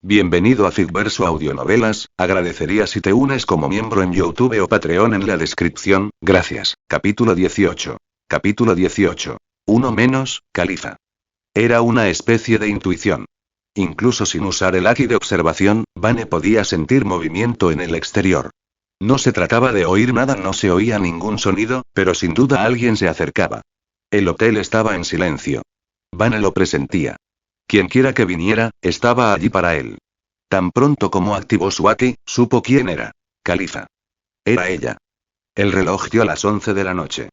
Bienvenido a Ficverso Audionovelas, agradecería si te unes como miembro en YouTube o Patreon en la descripción, gracias. Capítulo 18. Capítulo 18. Uno menos, Califa. Era una especie de intuición. Incluso sin usar el haki de observación, Vane podía sentir movimiento en el exterior. No se trataba de oír nada, no se oía ningún sonido, pero sin duda alguien se acercaba. El hotel estaba en silencio. Vane lo presentía. Quienquiera que viniera, estaba allí para él. Tan pronto como activó su haki, supo quién era. Califa. Era ella. El reloj dio las 11 de la noche.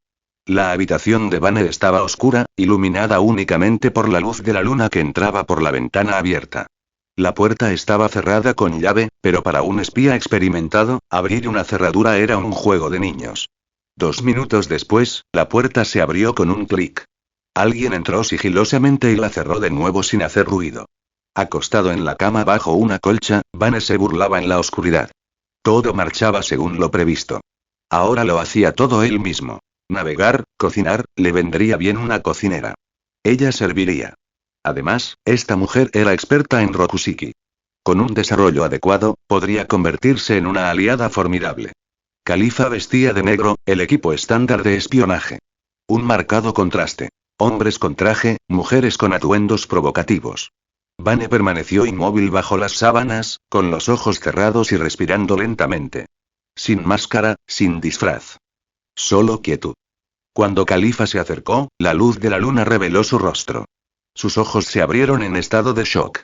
La habitación de Vane estaba oscura, iluminada únicamente por la luz de la luna que entraba por la ventana abierta. La puerta estaba cerrada con llave, pero para un espía experimentado, abrir una cerradura era un juego de niños. 2 minutos después, la puerta se abrió con un clic. Alguien entró sigilosamente y la cerró de nuevo sin hacer ruido. Acostado en la cama bajo una colcha, Vane se burlaba en la oscuridad. Todo marchaba según lo previsto. Ahora lo hacía todo él mismo. Navegar, cocinar, le vendría bien una cocinera. Ella serviría. Además, esta mujer era experta en Rokushiki. Con un desarrollo adecuado, podría convertirse en una aliada formidable. Califa vestía de negro, el equipo estándar de espionaje. Un marcado contraste. Hombres con traje, mujeres con atuendos provocativos. Vane permaneció inmóvil bajo las sábanas, con los ojos cerrados y respirando lentamente. Sin máscara, sin disfraz. Solo quietud. Cuando Califa se acercó, la luz de la luna reveló su rostro. Sus ojos se abrieron en estado de shock.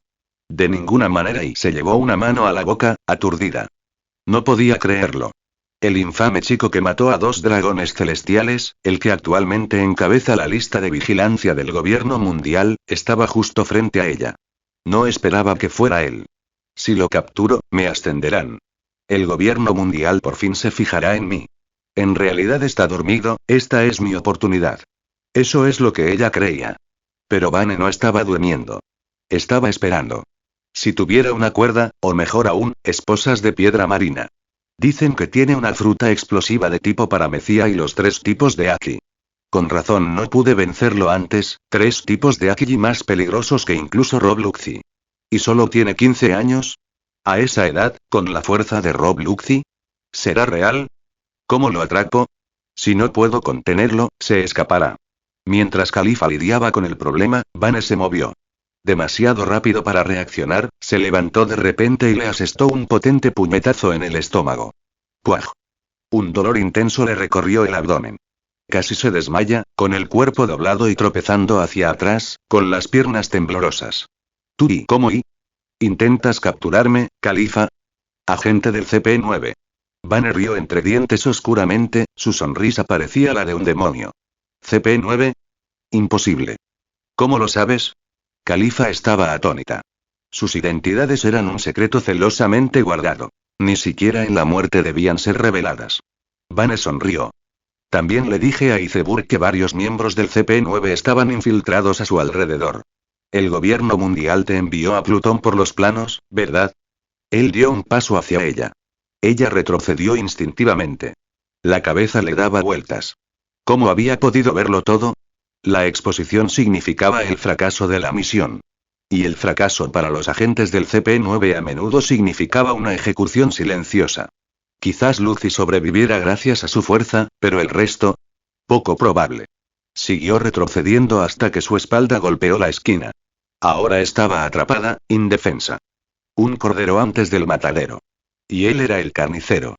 De ninguna manera y se llevó una mano a la boca, aturdida. No podía creerlo. El infame chico que mató a 2 dragones celestiales, el que actualmente encabeza la lista de vigilancia del gobierno mundial, estaba justo frente a ella. No esperaba que fuera él. Si lo capturo, me ascenderán. El gobierno mundial por fin se fijará en mí. En realidad está dormido, esta es mi oportunidad. Eso es lo que ella creía. Pero Vane no estaba durmiendo. Estaba esperando. Si tuviera una cuerda, o mejor aún, esposas de piedra marina. Dicen que tiene una fruta explosiva de tipo paramecia y los 3 tipos de haki. Con razón no pude vencerlo antes, 3 tipos de haki más peligrosos que incluso Rob Luxi. ¿Y solo tiene 15 años? ¿A esa edad, con la fuerza de Rob Luxi? ¿Será real? ¿Cómo lo atrapo? Si no puedo contenerlo, se escapará. Mientras Califa lidiaba con el problema, Vane se movió. Demasiado rápido para reaccionar, se levantó de repente y le asestó un potente puñetazo en el estómago. ¡Puaj! Un dolor intenso le recorrió el abdomen. Casi se desmaya, con el cuerpo doblado y tropezando hacia atrás, con las piernas temblorosas. ¿Tú y cómo y? ¿Intentas capturarme, Califa? Agente del CP9. Vane rió entre dientes oscuramente, su sonrisa parecía la de un demonio. ¿CP9? Imposible. ¿Cómo lo sabes? Califa estaba atónita. Sus identidades eran un secreto celosamente guardado. Ni siquiera en la muerte debían ser reveladas. Vane sonrió. También le dije a Iceburg que varios miembros del CP9 estaban infiltrados a su alrededor. El gobierno mundial te envió a Plutón por los planos, ¿verdad? Él dio un paso hacia ella. Ella retrocedió instintivamente. La cabeza le daba vueltas. ¿Cómo había podido verlo todo? La exposición significaba el fracaso de la misión. Y el fracaso para los agentes del CP9 a menudo significaba una ejecución silenciosa. Quizás Lucy sobreviviera gracias a su fuerza, pero el resto... poco probable. Siguió retrocediendo hasta que su espalda golpeó la esquina. Ahora estaba atrapada, indefensa. Un cordero antes del matadero. Y él era el carnicero.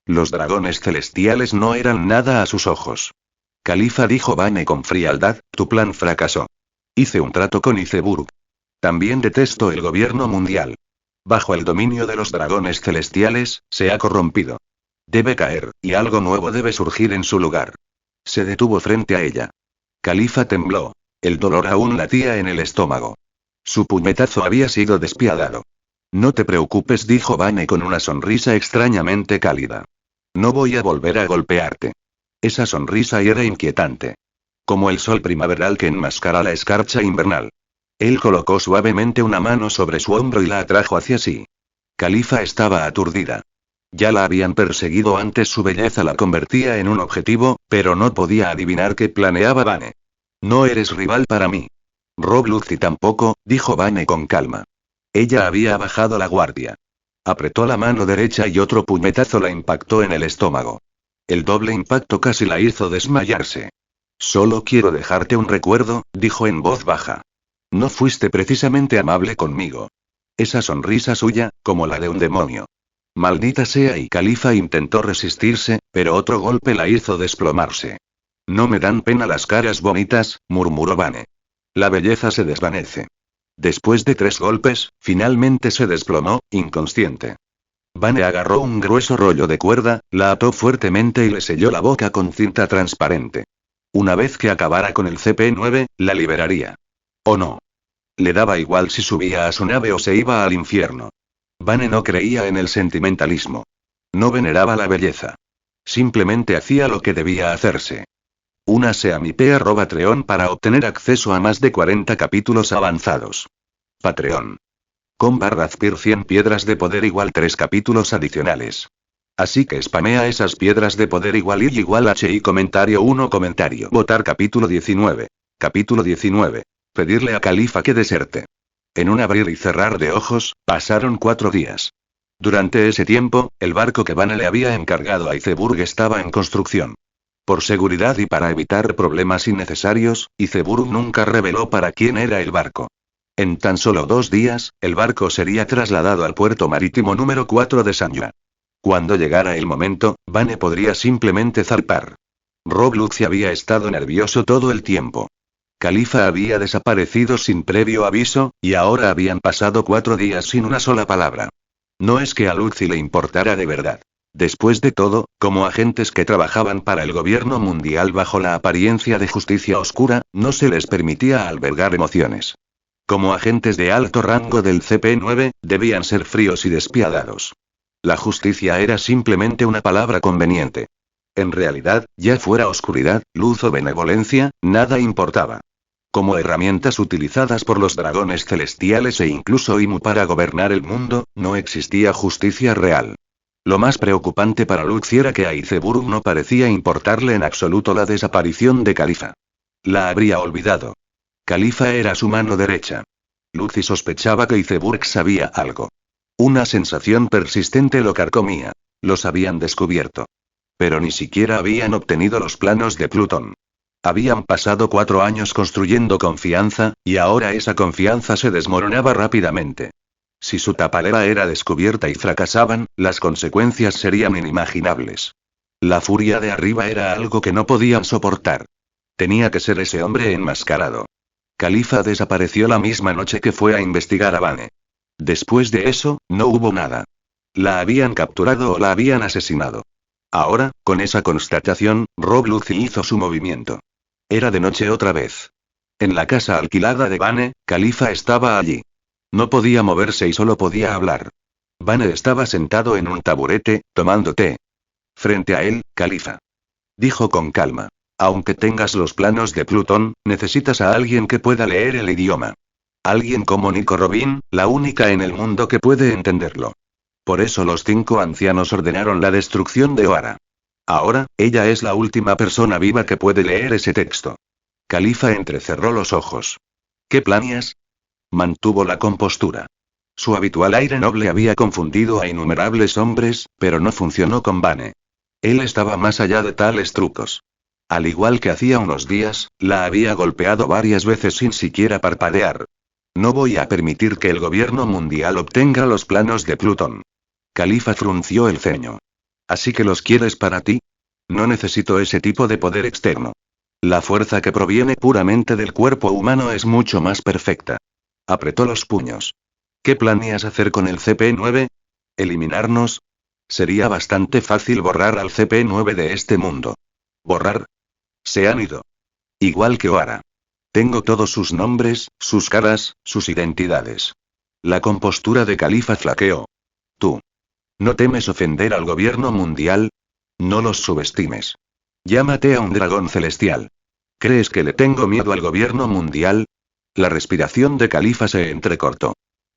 Los dragones celestiales no eran nada a sus ojos. Califa, dijo Vane con frialdad, tu plan fracasó. Hice un trato con Iceburg. También detesto el gobierno mundial. Bajo el dominio de los dragones celestiales, se ha corrompido. Debe caer, y algo nuevo debe surgir en su lugar. Se detuvo frente a ella. Califa tembló. El dolor aún latía en el estómago. Su puñetazo había sido despiadado. No te preocupes, dijo Vane con una sonrisa extrañamente cálida. No voy a volver a golpearte. Esa sonrisa era inquietante. Como el sol primaveral que enmascara la escarcha invernal. Él colocó suavemente una mano sobre su hombro y la atrajo hacia sí. Califa estaba aturdida. Ya la habían perseguido antes, su belleza la convertía en un objetivo, pero no podía adivinar qué planeaba Vane. No eres rival para mí. Rob Lucy tampoco, dijo Vane con calma. Ella había bajado la guardia. Apretó la mano derecha y otro puñetazo la impactó en el estómago. El doble impacto casi la hizo desmayarse. Solo quiero dejarte un recuerdo, dijo en voz baja. No fuiste precisamente amable conmigo. Esa sonrisa suya, como la de un demonio. Maldita sea, y Khalifa intentó resistirse, pero otro golpe la hizo desplomarse. No me dan pena las caras bonitas, murmuró Vane. La belleza se desvanece. Después de 3 golpes, finalmente se desplomó, inconsciente. Vane agarró un grueso rollo de cuerda, la ató fuertemente y le selló la boca con cinta transparente. Una vez que acabara con el CP9, la liberaría. ¿O no? Le daba igual si subía a su nave o se iba al infierno. Vane no creía en el sentimentalismo. No veneraba la belleza. Simplemente hacía lo que debía hacerse. Únase a mi Patreon para obtener acceso a más de 40 capítulos avanzados. Patreon. /Azpir 100 piedras de poder igual 3 capítulos adicionales. Así que spamea esas piedras de poder igual y igual HI comentario 1 comentario. Votar capítulo 19. Capítulo 19. Pedirle a Khalifa que deserte. En un abrir y cerrar de ojos, pasaron 4 días. Durante ese tiempo, el barco que Vane le había encargado a Iceburg estaba en construcción. Por seguridad y para evitar problemas innecesarios, Iceburg nunca reveló para quién era el barco. En tan solo 2 días, el barco sería trasladado al puerto marítimo número 4 de Sanya. Cuando llegara el momento, Vane podría simplemente zarpar. Rob Lucci había estado nervioso todo el tiempo. Khalifa había desaparecido sin previo aviso, y ahora habían pasado 4 días sin una sola palabra. No es que a Lucci le importara de verdad. Después de todo, como agentes que trabajaban para el gobierno mundial bajo la apariencia de justicia oscura, no se les permitía albergar emociones. Como agentes de alto rango del CP9, debían ser fríos y despiadados. La justicia era simplemente una palabra conveniente. En realidad, ya fuera oscuridad, luz o benevolencia, nada importaba. Como herramientas utilizadas por los dragones celestiales e incluso Imu para gobernar el mundo, no existía justicia real. Lo más preocupante para Lux era que a Iceburg no parecía importarle en absoluto la desaparición de Khalifa. La habría olvidado. Khalifa era su mano derecha. Lucy sospechaba que Iceburg sabía algo. Una sensación persistente lo carcomía. Los habían descubierto. Pero ni siquiera habían obtenido los planos de Plutón. Habían pasado 4 años construyendo confianza, y ahora esa confianza se desmoronaba rápidamente. Si su tapadera era descubierta y fracasaban, las consecuencias serían inimaginables. La furia de arriba era algo que no podían soportar. Tenía que ser ese hombre enmascarado. Khalifa desapareció la misma noche que fue a investigar a Vane. Después de eso, no hubo nada. La habían capturado o la habían asesinado. Ahora, con esa constatación, Rob Lucci hizo su movimiento. Era de noche otra vez. En la casa alquilada de Vane, Khalifa estaba allí. No podía moverse y solo podía hablar. Vane estaba sentado en un taburete, tomando té. Frente a él, Khalifa dijo con calma. Aunque tengas los planos de Plutón, necesitas a alguien que pueda leer el idioma. Alguien como Nico Robin, la única en el mundo que puede entenderlo. Por eso los 5 ancianos ordenaron la destrucción de Oara. Ahora, ella es la última persona viva que puede leer ese texto. Khalifa entrecerró los ojos. ¿Qué planeas? Mantuvo la compostura. Su habitual aire noble había confundido a innumerables hombres, pero no funcionó con Vane. Él estaba más allá de tales trucos. Al igual que hacía unos días, la había golpeado varias veces sin siquiera parpadear. No voy a permitir que el gobierno mundial obtenga los planos de Plutón. Khalifa frunció el ceño. ¿Así que los quieres para ti? No necesito ese tipo de poder externo. La fuerza que proviene puramente del cuerpo humano es mucho más perfecta. Apretó los puños. ¿Qué planeas hacer con el CP9? ¿Eliminarnos? Sería bastante fácil borrar al CP9 de este mundo. ¿Borrar? Se han ido. Igual que Oara. Tengo todos sus nombres, sus caras, sus identidades. La compostura de Khalifa flaqueó. ¿Tú no temes ofender al gobierno mundial? No los subestimes. Llámate a un dragón celestial. ¿Crees que le tengo miedo al gobierno mundial? La respiración de Khalifa se entrecortó.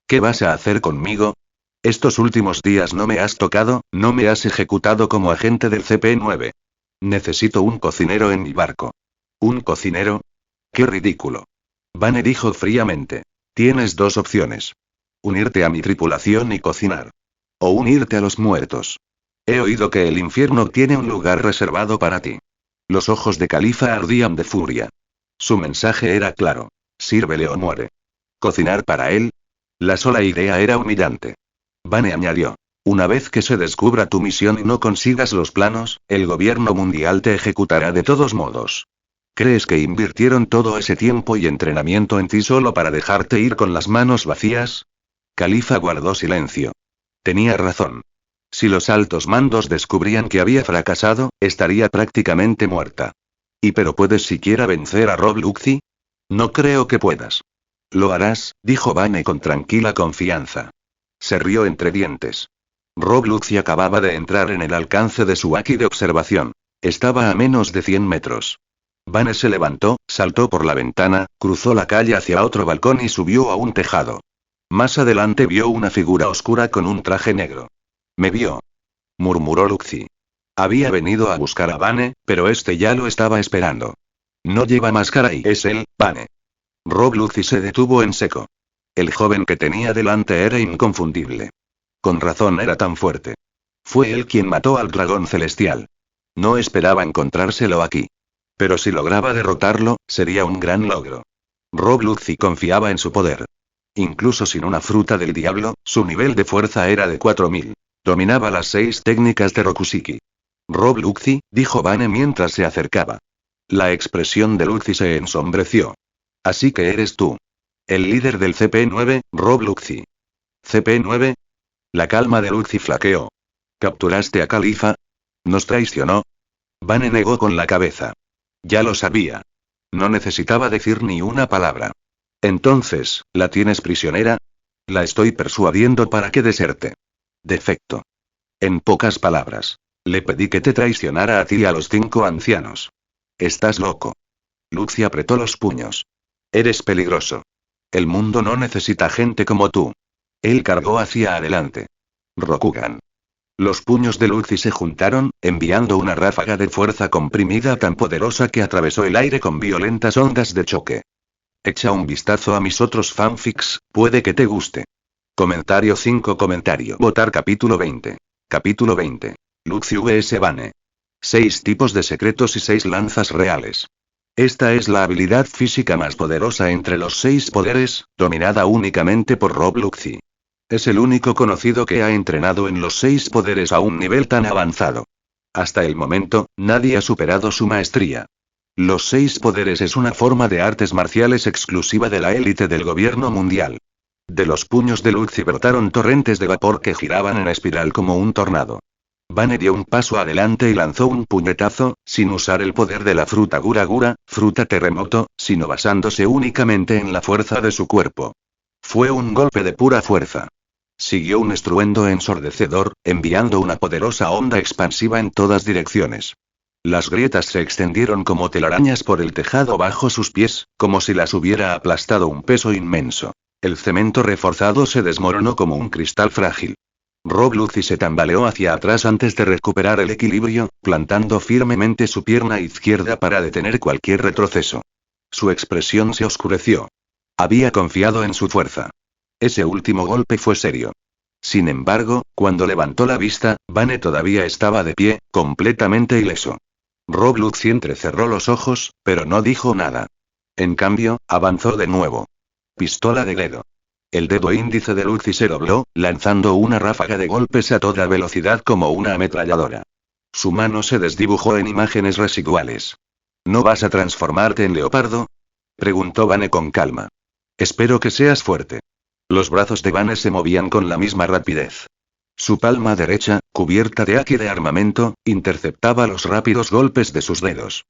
¿Qué vas a hacer conmigo? Estos últimos días no me has tocado, no me has ejecutado como agente del CP9. Necesito un cocinero en mi barco. ¿Un cocinero? ¡Qué ridículo! Vane dijo fríamente. Tienes 2 opciones. Unirte a mi tripulación y cocinar. O unirte a los muertos. He oído que el infierno tiene un lugar reservado para ti. Los ojos de Califa ardían de furia. Su mensaje era claro. Sírvele o muere. ¿Cocinar para él? La sola idea era humillante. Vane añadió. Una vez que se descubra tu misión y no consigas los planos, el gobierno mundial te ejecutará de todos modos. ¿Crees que invirtieron todo ese tiempo y entrenamiento en ti solo para dejarte ir con las manos vacías? Califa guardó silencio. Tenía razón. Si los altos mandos descubrían que había fracasado, estaría prácticamente muerta. ¿Y pero puedes siquiera vencer a Rob Luxy? No creo que puedas. Lo harás, dijo Vane con tranquila confianza. Se rió entre dientes. Rob Luxy acababa de entrar en el alcance de su haki de observación. Estaba a menos de 100 metros. Vane se levantó, saltó por la ventana, cruzó la calle hacia otro balcón y subió a un tejado. Más adelante vio una figura oscura con un traje negro. Me vio. Murmuró Luxy. Había venido a buscar a Vane, pero este ya lo estaba esperando. No lleva máscara y es él, Vane. Rob Luxy se detuvo en seco. El joven que tenía delante era inconfundible. Con razón era tan fuerte. Fue él quien mató al dragón celestial. No esperaba encontrárselo aquí. Pero si lograba derrotarlo, sería un gran logro. Rob Luxy confiaba en su poder. Incluso sin una fruta del diablo, su nivel de fuerza era de 4000. Dominaba las 6 técnicas de Rokushiki. Rob Luxy, dijo Vane mientras se acercaba. La expresión de Luxy se ensombreció. Así que eres tú. El líder del CP9, Rob Luxy. ¿CP9? La calma de Luxy flaqueó. ¿Capturaste a Califa? ¿Nos traicionó? Vane negó con la cabeza. Ya lo sabía. No necesitaba decir ni una palabra. Entonces, ¿la tienes prisionera? La estoy persuadiendo para que deserte. Defecto. En pocas palabras. Le pedí que te traicionara a ti y a los 5 ancianos. Estás loco. Luxy apretó los puños. Eres peligroso. El mundo no necesita gente como tú. Él cargó hacia adelante. Rokugan. Los puños de Luxy se juntaron, enviando una ráfaga de fuerza comprimida tan poderosa que atravesó el aire con violentas ondas de choque. Echa un vistazo a mis otros fanfics, puede que te guste. Comentario 5 Comentario Votar capítulo 20. Capítulo 20. Luxy vs Vane. 6 tipos de secretos y 6 lanzas reales. Esta es la habilidad física más poderosa entre los 6 poderes, dominada únicamente por Rob Luxy. Es el único conocido que ha entrenado en los 6 poderes a un nivel tan avanzado. Hasta el momento, nadie ha superado su maestría. Los 6 poderes es una forma de artes marciales exclusiva de la élite del gobierno mundial. De los puños de Luxy brotaron torrentes de vapor que giraban en espiral como un tornado. Vane dio un paso adelante y lanzó un puñetazo, sin usar el poder de la fruta Gura Gura, fruta terremoto, sino basándose únicamente en la fuerza de su cuerpo. Fue un golpe de pura fuerza. Siguió un estruendo ensordecedor, enviando una poderosa onda expansiva en todas direcciones. Las grietas se extendieron como telarañas por el tejado bajo sus pies, como si las hubiera aplastado un peso inmenso. El cemento reforzado se desmoronó como un cristal frágil. Rob Luxy se tambaleó hacia atrás antes de recuperar el equilibrio, plantando firmemente su pierna izquierda para detener cualquier retroceso. Su expresión se oscureció. Había confiado en su fuerza. Ese último golpe fue serio. Sin embargo, cuando levantó la vista, Vane todavía estaba de pie, completamente ileso. Rob Luxy entrecerró los ojos, pero no dijo nada. En cambio, avanzó de nuevo. Pistola de dedo. El dedo índice de Luxy se dobló, lanzando una ráfaga de golpes a toda velocidad como una ametralladora. Su mano se desdibujó en imágenes residuales. ¿No vas a transformarte en leopardo? Preguntó Vane con calma. Espero que seas fuerte. Los brazos de Vane se movían con la misma rapidez. Su palma derecha, cubierta de haki de armamento, interceptaba los rápidos golpes de sus dedos.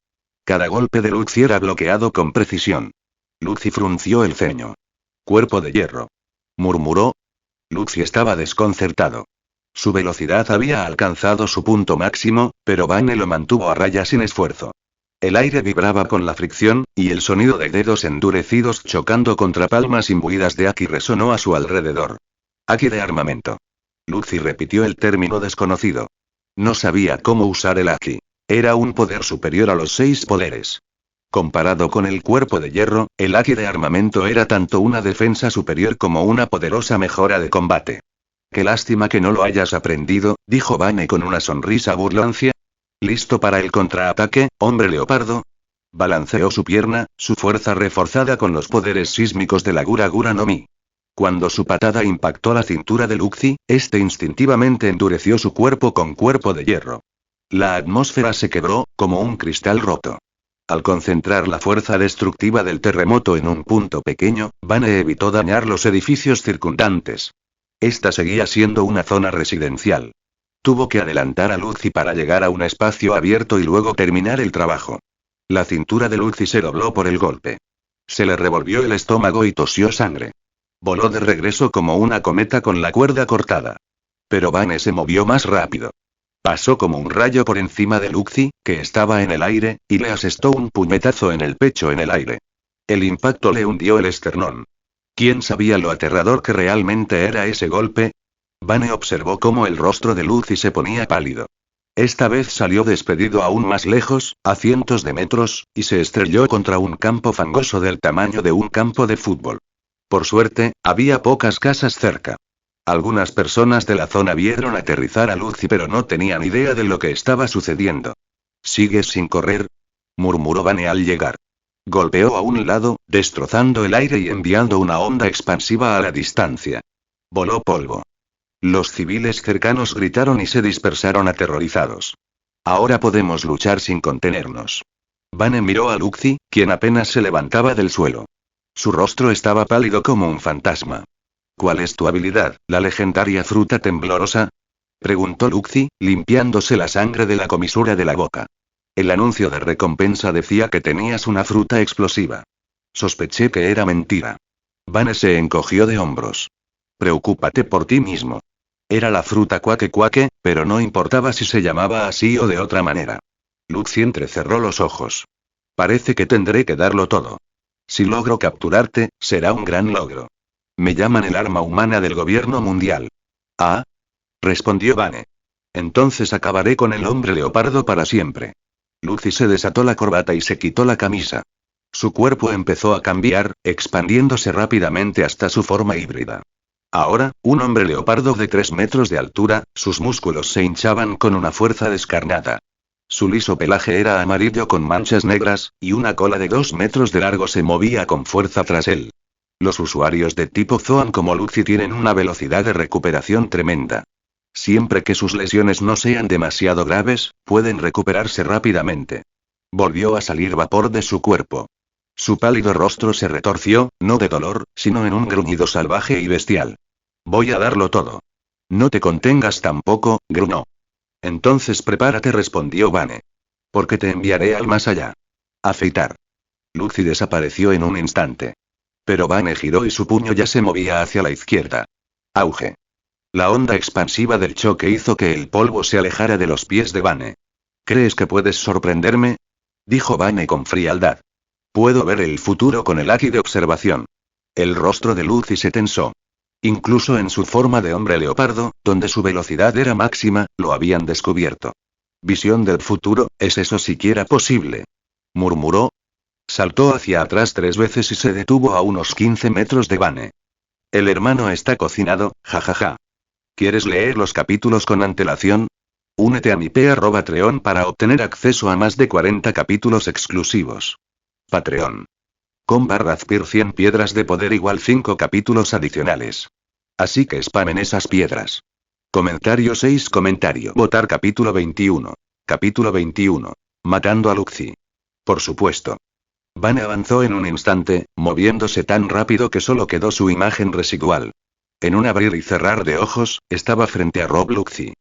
Cada golpe de Luxy era bloqueado con precisión. Luxy frunció el ceño. Cuerpo de hierro. Murmuró. Luxy estaba desconcertado. Su velocidad había alcanzado su punto máximo, pero Vane lo mantuvo a raya sin esfuerzo. El aire vibraba con la fricción, y el sonido de dedos endurecidos chocando contra palmas imbuidas de haki resonó a su alrededor. Haki de armamento. Luxy repitió el término desconocido. No sabía cómo usar el haki. Era un poder superior a los 6 poderes. Comparado con el cuerpo de hierro, el haki de armamento era tanto una defensa superior como una poderosa mejora de combate. Qué lástima que no lo hayas aprendido, dijo Vane con una sonrisa burlancia. ¿Listo para el contraataque, hombre leopardo? Balanceó su pierna, su fuerza reforzada con los poderes sísmicos de la Gura Gura no Mi. Cuando su patada impactó la cintura de Luxi, este instintivamente endureció su cuerpo con cuerpo de hierro. La atmósfera se quebró, como un cristal roto. Al concentrar la fuerza destructiva del terremoto en un punto pequeño, Vane evitó dañar los edificios circundantes. Esta seguía siendo una zona residencial. Tuvo que adelantar a Luxi para llegar a un espacio abierto y luego terminar el trabajo. La cintura de Luxi se dobló por el golpe. Se le revolvió el estómago y tosió sangre. Voló de regreso como una cometa con la cuerda cortada. Pero Vane se movió más rápido. Pasó como un rayo por encima de Luxi, que estaba en el aire, y le asestó un puñetazo en el pecho en el aire. El impacto le hundió el esternón. ¿Quién sabía lo aterrador que realmente era ese golpe? Vane observó cómo el rostro de Luxi se ponía pálido. Esta vez salió despedido aún más lejos, a cientos de metros, y se estrelló contra un campo fangoso del tamaño de un campo de fútbol. Por suerte, había pocas casas cerca. Algunas personas de la zona vieron aterrizar a Luxi pero no tenían idea de lo que estaba sucediendo. ¿Sigues sin correr?, murmuró Vane al llegar. Golpeó a un lado, destrozando el aire y enviando una onda expansiva a la distancia. Voló polvo. Los civiles cercanos gritaron y se dispersaron aterrorizados. Ahora podemos luchar sin contenernos. Vane miró a Luxi, quien apenas se levantaba del suelo. Su rostro estaba pálido como un fantasma. ¿Cuál es tu habilidad, la legendaria fruta temblorosa?, preguntó Luxi, limpiándose la sangre de la comisura de la boca. El anuncio de recompensa decía que tenías una fruta explosiva. Sospeché que era mentira. Vane se encogió de hombros. Preocúpate por ti mismo. Era la fruta cuaque cuaque, pero no importaba si se llamaba así o de otra manera. Luxi entrecerró los ojos. Parece que tendré que darlo todo. Si logro capturarte, será un gran logro. Me llaman el arma humana del gobierno mundial. Ah, respondió Vane. Entonces acabaré con el hombre leopardo para siempre. Luxi se desató la corbata y se quitó la camisa. Su cuerpo empezó a cambiar, expandiéndose rápidamente hasta su forma híbrida. Ahora, un hombre leopardo de 3 metros de altura, sus músculos se hinchaban con una fuerza descarnada. Su liso pelaje era amarillo con manchas negras, y una cola de 2 metros de largo se movía con fuerza tras él. Los usuarios de tipo Zoan como Luxi tienen una velocidad de recuperación tremenda. Siempre que sus lesiones no sean demasiado graves, pueden recuperarse rápidamente. Volvió a salir vapor de su cuerpo. Su pálido rostro se retorció, no de dolor, sino en un gruñido salvaje y bestial. Voy a darlo todo. No te contengas tampoco, gruñó. Entonces prepárate, respondió Vane. Porque te enviaré al más allá. Afeitar. Luxi desapareció en un instante. Pero Vane giró y su puño ya se movía hacia la izquierda. Auge. La onda expansiva del choque hizo que el polvo se alejara de los pies de Vane. ¿Crees que puedes sorprenderme?, dijo Vane con frialdad. Puedo ver el futuro con el haki de observación. El rostro de Luxi se tensó. Incluso en su forma de hombre leopardo, donde su velocidad era máxima, lo habían descubierto. Visión del futuro, ¿es eso siquiera posible?, murmuró. Saltó hacia atrás 3 veces y se detuvo a unos 15 metros de Vane. El hermano está cocinado, jajaja. ¿Quieres leer los capítulos con antelación? Únete a mi Patreon para obtener acceso a más de 40 capítulos exclusivos. Patreon. /Azpir 100 piedras de poder igual 5 capítulos adicionales. Así que spamen esas piedras. Comentario 6. Votar capítulo 21. Capítulo 21. Matando a Luxi. Por supuesto. Vane avanzó en un instante, moviéndose tan rápido que solo quedó su imagen residual. En un abrir y cerrar de ojos, estaba frente a Rob Luxi.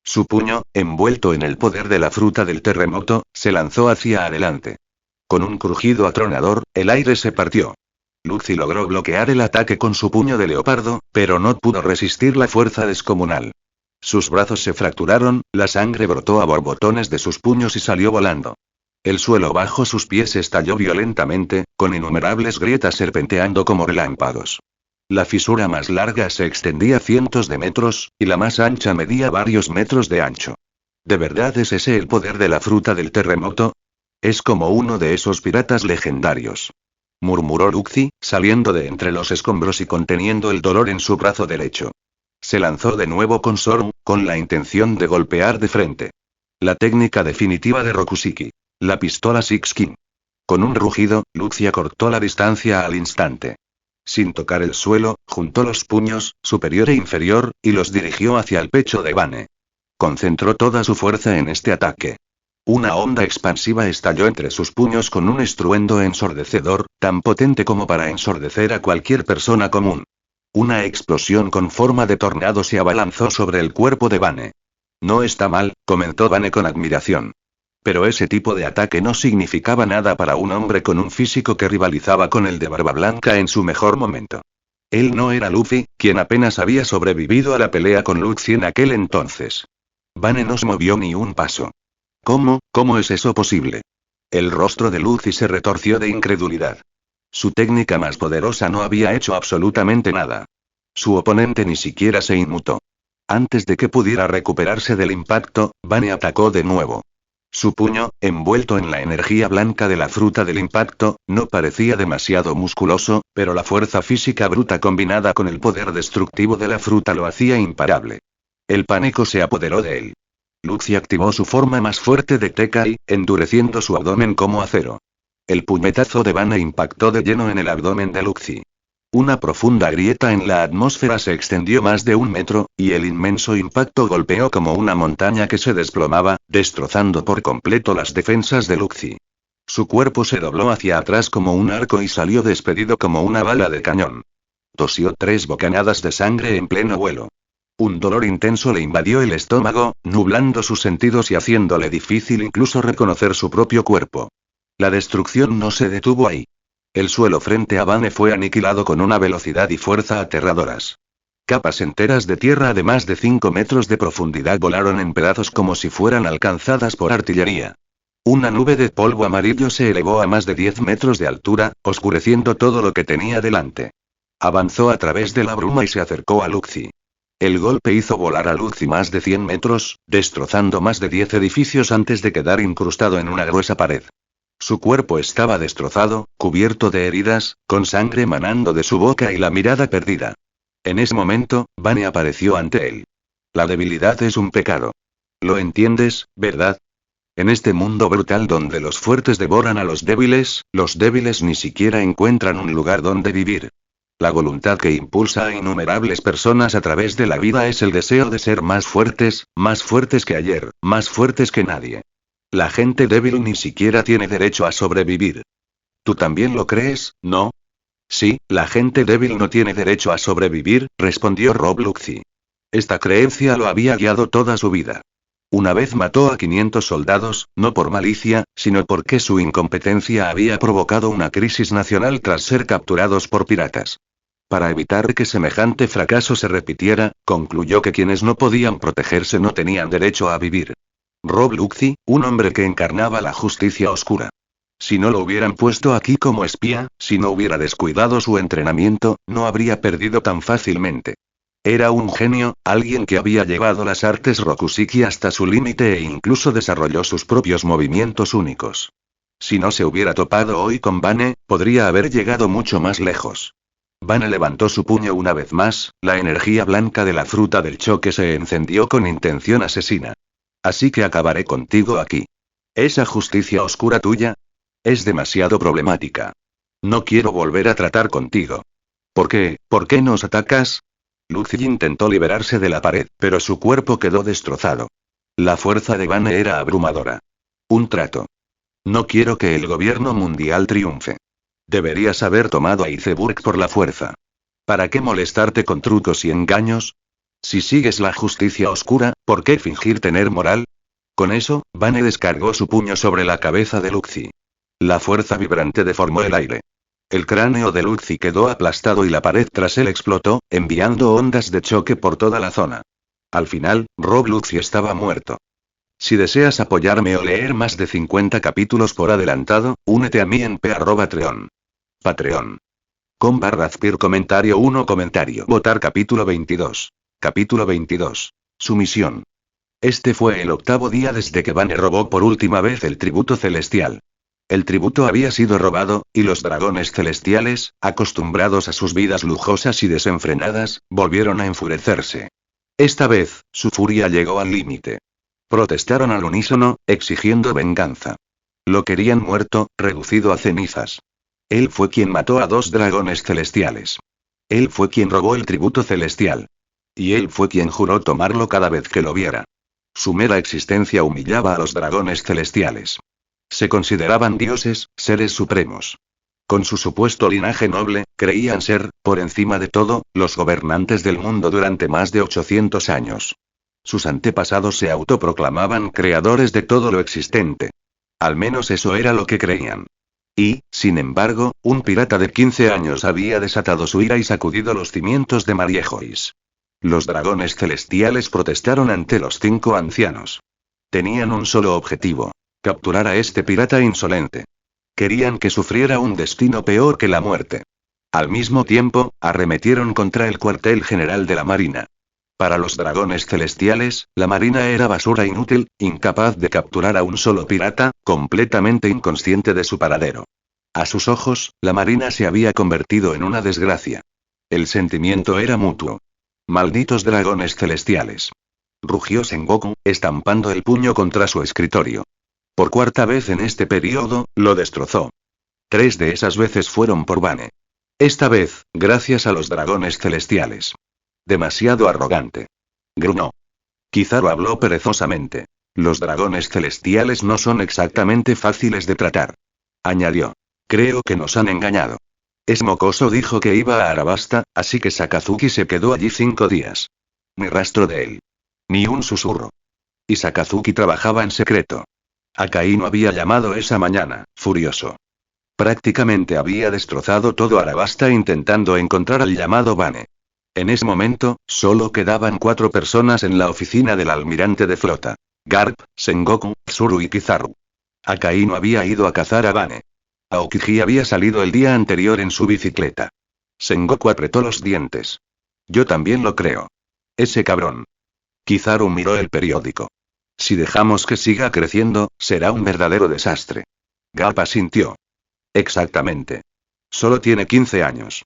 Su puño, envuelto en el poder de la fruta del terremoto, se lanzó hacia adelante. Con un crujido atronador, el aire se partió. Luxi logró bloquear el ataque con su puño de leopardo, pero no pudo resistir la fuerza descomunal. Sus brazos se fracturaron, la sangre brotó a borbotones de sus puños y salió volando. El suelo bajo sus pies estalló violentamente, con innumerables grietas serpenteando como relámpagos. La fisura más larga se extendía cientos de metros, y la más ancha medía varios metros de ancho. ¿De verdad es ese el poder de la fruta del terremoto? Es como uno de esos piratas legendarios. Murmuró Luxi, saliendo de entre los escombros y conteniendo el dolor en su brazo derecho. Se lanzó de nuevo con Soru, con la intención de golpear de frente. La técnica definitiva de Rokusiki. La pistola Sixkin. Con un rugido, Luxi acortó la distancia al instante. Sin tocar el suelo, juntó los puños, superior e inferior, y los dirigió hacia el pecho de Vane. Concentró toda su fuerza en este ataque. Una onda expansiva estalló entre sus puños con un estruendo ensordecedor, tan potente como para ensordecer a cualquier persona común. Una explosión con forma de tornado se abalanzó sobre el cuerpo de Vane. No está mal, comentó Vane con admiración. Pero ese tipo de ataque no significaba nada para un hombre con un físico que rivalizaba con el de Barba Blanca en su mejor momento. Él no era Luffy, quien apenas había sobrevivido a la pelea con Luxi en aquel entonces. Vane no se movió ni un paso. ¿Cómo es eso posible? El rostro de Luffy se retorció de incredulidad. Su técnica más poderosa no había hecho absolutamente nada. Su oponente ni siquiera se inmutó. Antes de que pudiera recuperarse del impacto, Vane atacó de nuevo. Su puño, envuelto en la energía blanca de la fruta del impacto, no parecía demasiado musculoso, pero la fuerza física bruta combinada con el poder destructivo de la fruta lo hacía imparable. El pánico se apoderó de él. Luxi activó su forma más fuerte de Tekai, endureciendo su abdomen como acero. El puñetazo de Vane impactó de lleno en el abdomen de Luxi. Una profunda grieta en la atmósfera se extendió más de 1 metro, y el inmenso impacto golpeó como una montaña que se desplomaba, destrozando por completo las defensas de Luxi. Su cuerpo se dobló hacia atrás como un arco y salió despedido como una bala de cañón. Tosió 3 bocanadas de sangre en pleno vuelo. Un dolor intenso le invadió el estómago, nublando sus sentidos y haciéndole difícil incluso reconocer su propio cuerpo. La destrucción no se detuvo ahí. El suelo frente a Vane fue aniquilado con una velocidad y fuerza aterradoras. Capas enteras de tierra de más de 5 metros de profundidad volaron en pedazos como si fueran alcanzadas por artillería. Una nube de polvo amarillo se elevó a más de 10 metros de altura, oscureciendo todo lo que tenía delante. Avanzó a través de la bruma y se acercó a Luxi. El golpe hizo volar a Luxi más de 100 metros, destrozando más de 10 edificios antes de quedar incrustado en una gruesa pared. Su cuerpo estaba destrozado, cubierto de heridas, con sangre manando de su boca y la mirada perdida. En ese momento, Vane apareció ante él. La debilidad es un pecado. ¿Lo entiendes, verdad? En este mundo brutal donde los fuertes devoran a los débiles ni siquiera encuentran un lugar donde vivir. La voluntad que impulsa a innumerables personas a través de la vida es el deseo de ser más fuertes que ayer, más fuertes que nadie. La gente débil ni siquiera tiene derecho a sobrevivir. ¿Tú también lo crees, no? Sí, la gente débil no tiene derecho a sobrevivir, respondió Rob Luxi. Esta creencia lo había guiado toda su vida. Una vez mató a 500 soldados, no por malicia, sino porque su incompetencia había provocado una crisis nacional tras ser capturados por piratas. Para evitar que semejante fracaso se repitiera, concluyó que quienes no podían protegerse no tenían derecho a vivir. Rob Luxi, un hombre que encarnaba la justicia oscura. Si no lo hubieran puesto aquí como espía, si no hubiera descuidado su entrenamiento, no habría perdido tan fácilmente. Era un genio, alguien que había llevado las artes Rokusiki hasta su límite e incluso desarrolló sus propios movimientos únicos. Si no se hubiera topado hoy con Vane, podría haber llegado mucho más lejos. Vane levantó su puño una vez más, la energía blanca de la fruta del choque se encendió con intención asesina. Así que acabaré contigo aquí. ¿Esa justicia oscura tuya? Es demasiado problemática. No quiero volver a tratar contigo. ¿Por qué nos atacas? Luxi intentó liberarse de la pared, pero su cuerpo quedó destrozado. La fuerza de Vane era abrumadora. Un trato. No quiero que el gobierno mundial triunfe. Deberías haber tomado a Iceburg por la fuerza. ¿Para qué molestarte con trucos y engaños? Si sigues la justicia oscura, ¿por qué fingir tener moral? Con eso, Vane descargó su puño sobre la cabeza de Luxi. La fuerza vibrante deformó el aire. El cráneo de Luxi quedó aplastado y la pared tras él explotó, enviando ondas de choque por toda la zona. Al final, Rob Luxi estaba muerto. Si deseas apoyarme o leer más de 50 capítulos por adelantado, únete a mí en p@patreon. Patreon.com/Azpir comentario 1 comentario. Votar capítulo 22. Capítulo 22. Sumisión. Este fue el 8º día desde que Vane robó por última vez el tributo celestial. El tributo había sido robado, y los dragones celestiales, acostumbrados a sus vidas lujosas y desenfrenadas, volvieron a enfurecerse. Esta vez, su furia llegó al límite. Protestaron al unísono, exigiendo venganza. Lo querían muerto, reducido a cenizas. Él fue quien mató a 2 dragones celestiales. Él fue quien robó el tributo celestial. Y él fue quien juró tomarlo cada vez que lo viera. Su mera existencia humillaba a los dragones celestiales. Se consideraban dioses, seres supremos. Con su supuesto linaje noble, creían ser, por encima de todo, los gobernantes del mundo durante más de 800 años. Sus antepasados se autoproclamaban creadores de todo lo existente. Al menos eso era lo que creían. Y, sin embargo, un pirata de 15 años había desatado su ira y sacudido los cimientos de Mariejois. Los dragones celestiales protestaron ante los 5 ancianos. Tenían un solo objetivo: capturar a este pirata insolente. Querían que sufriera un destino peor que la muerte. Al mismo tiempo, arremetieron contra el cuartel general de la Marina. Para los dragones celestiales, la Marina era basura inútil, incapaz de capturar a un solo pirata, completamente inconsciente de su paradero. A sus ojos, la Marina se había convertido en una desgracia. El sentimiento era mutuo. Malditos dragones celestiales. Rugió Sengoku, estampando el puño contra su escritorio. Por 4ª vez en este periodo, lo destrozó. 3 de esas veces fueron por Bane. Esta vez, gracias a los dragones celestiales. Demasiado arrogante. Gruñó. Kizaru habló perezosamente. Los dragones celestiales no son exactamente fáciles de tratar. Añadió. Creo que nos han engañado. Mocoso dijo que iba a Arabasta, así que Sakazuki se quedó allí 5 días. Ni rastro de él. Ni un susurro. Y Sakazuki trabajaba en secreto. Akainu había llamado esa mañana, furioso. Prácticamente había destrozado todo Arabasta intentando encontrar al llamado Bane. En ese momento, solo quedaban 4 personas en la oficina del almirante de flota. Garp, Sengoku, Tsuru y Kizaru. Akainu había ido a cazar a Bane. Aokiji había salido el día anterior en su bicicleta. Sengoku apretó los dientes. Yo también lo creo. Ese cabrón. Kizaru miró el periódico. Si dejamos que siga creciendo, será un verdadero desastre. Garp asintió. Exactamente. Solo tiene 15 años.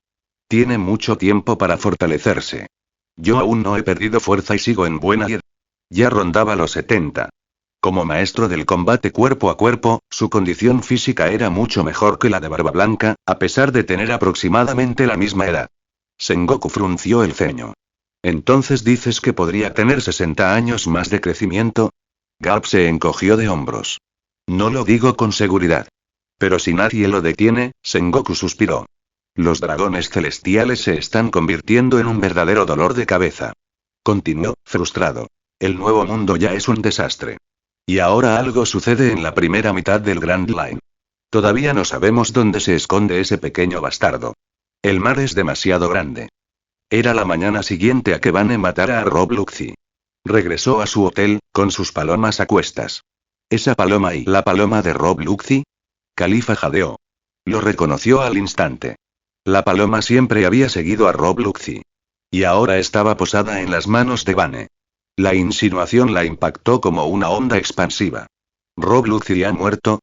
Tiene mucho tiempo para fortalecerse. Yo aún no he perdido fuerza y sigo en buena edad. Ya rondaba los 70. Como maestro del combate cuerpo a cuerpo, su condición física era mucho mejor que la de Barba Blanca, a pesar de tener aproximadamente la misma edad. Sengoku frunció el ceño. ¿Entonces dices que podría tener 60 años más de crecimiento? Garp se encogió de hombros. No lo digo con seguridad. Pero si nadie lo detiene, Sengoku suspiró. Los dragones celestiales se están convirtiendo en un verdadero dolor de cabeza. Continuó, frustrado. El nuevo mundo ya es un desastre. Y ahora algo sucede en la primera mitad del Grand Line. Todavía no sabemos dónde se esconde ese pequeño bastardo. El mar es demasiado grande. Era la mañana siguiente a que Bane matara a Rob Luxi. Regresó a su hotel, con sus palomas a cuestas. ¿Esa paloma y la paloma de Rob Luxi? Califa jadeó. Lo reconoció al instante. La paloma siempre había seguido a Rob Luxi. Y ahora estaba posada en las manos de Bane. La insinuación la impactó como una onda expansiva. ¿Rob Luxi ha muerto?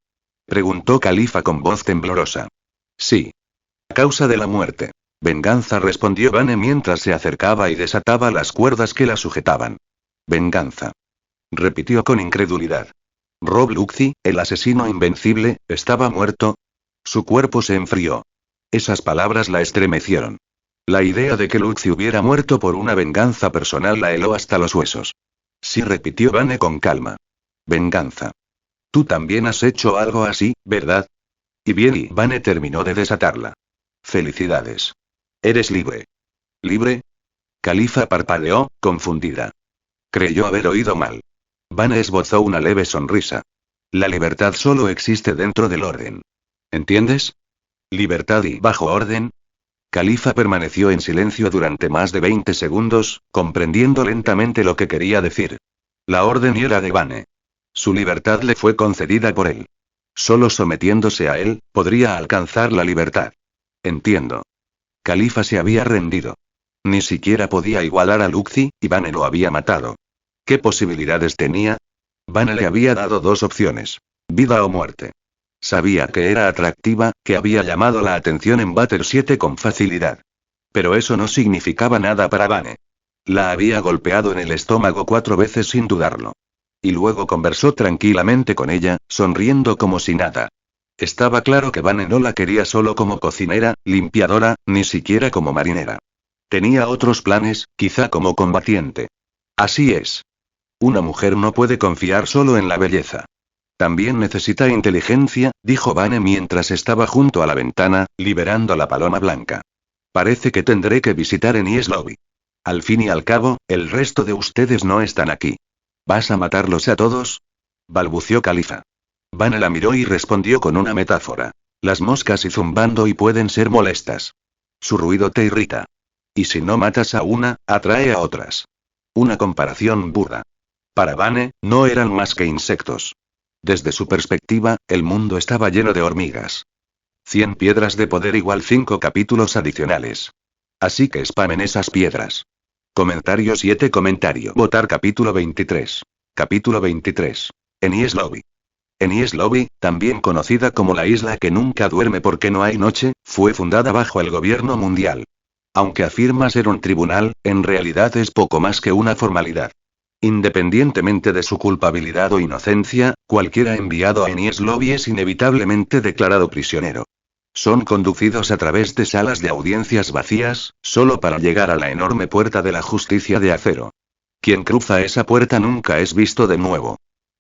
Preguntó Califa con voz temblorosa. Sí. A causa de la muerte. Venganza, respondió Bane mientras se acercaba y desataba las cuerdas que la sujetaban. Venganza. Repitió con incredulidad. ¿Rob Luxi, el asesino invencible, estaba muerto? Su cuerpo se enfrió. Esas palabras la estremecieron. La idea de que Luxi hubiera muerto por una venganza personal la heló hasta los huesos. Sí, repitió Bane con calma. Venganza. Tú también has hecho algo así, ¿verdad? Y bien, y Bane terminó de desatarla. Felicidades. Eres libre. ¿Libre? Califa parpadeó, confundida. Creyó haber oído mal. Bane esbozó una leve sonrisa. La libertad solo existe dentro del orden. ¿Entiendes? ¿Libertad y bajo orden? Califa permaneció en silencio durante más de 20 segundos, comprendiendo lentamente lo que quería decir. La orden era de Bane. Su libertad le fue concedida por él. Solo sometiéndose a él, podría alcanzar la libertad. Entiendo. Califa se había rendido. Ni siquiera podía igualar a Luxi, y Bane lo había matado. ¿Qué posibilidades tenía? Bane le había dado 2 opciones. Vida o muerte. Sabía que era atractiva, que había llamado la atención en Batter 7 con facilidad. Pero eso no significaba nada para Vane. La había golpeado en el estómago 4 veces sin dudarlo. Y luego conversó tranquilamente con ella, sonriendo como si nada. Estaba claro que Vane no la quería solo como cocinera, limpiadora, ni siquiera como marinera. Tenía otros planes, quizá como combatiente. Así es. Una mujer no puede confiar solo en la belleza. También necesita inteligencia, dijo Vane mientras estaba junto a la ventana, liberando la paloma blanca. Parece que tendré que visitar Enies Lobby. Al fin y al cabo, el resto de ustedes no están aquí. ¿Vas a matarlos a todos?, balbució Khalifa. Vane la miró y respondió con una metáfora. Las moscas y zumbando y pueden ser molestas. Su ruido te irrita. Y si no matas a una, atrae a otras. Una comparación burda. Para Vane, no eran más que insectos. Desde su perspectiva, el mundo estaba lleno de hormigas. 100 piedras de poder igual 5 capítulos adicionales. Así que spamen esas piedras. Comentario 7. Votar capítulo 23. Capítulo 23. Enies Lobby. Enies Lobby, también conocida como la isla que nunca duerme porque no hay noche, fue fundada bajo el gobierno mundial. Aunque afirma ser un tribunal, en realidad es poco más que una formalidad. Independientemente de su culpabilidad o inocencia, cualquiera enviado a Enies Lobby es inevitablemente declarado prisionero. Son conducidos a través de salas de audiencias vacías, solo para llegar a la enorme puerta de la justicia de acero. Quien cruza esa puerta nunca es visto de nuevo.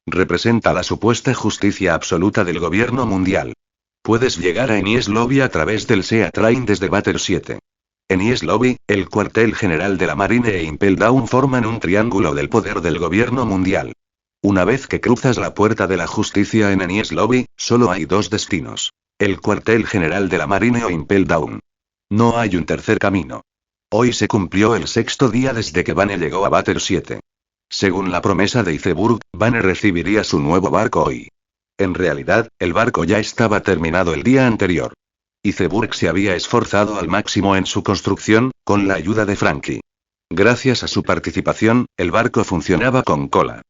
Representa la supuesta justicia absoluta del gobierno mundial. Puedes llegar a Enies Lobby a través del Sea Train desde Batter 7. Enies Lobby, el cuartel general de la Marine e Impel Down forman un triángulo del poder del gobierno mundial. Una vez que cruzas la puerta de la justicia en Enies Lobby, solo hay dos destinos. El cuartel general de la Marine o Impel Down. No hay un tercer camino. Hoy se cumplió el 6º día desde que Vane llegó a Batter 7. Según la promesa de Iceburg, Vane recibiría su nuevo barco hoy. En realidad, el barco ya estaba terminado el día anterior. Iceburg se había esforzado al máximo en su construcción, con la ayuda de Frankie. Gracias a su participación, el barco funcionaba con cola.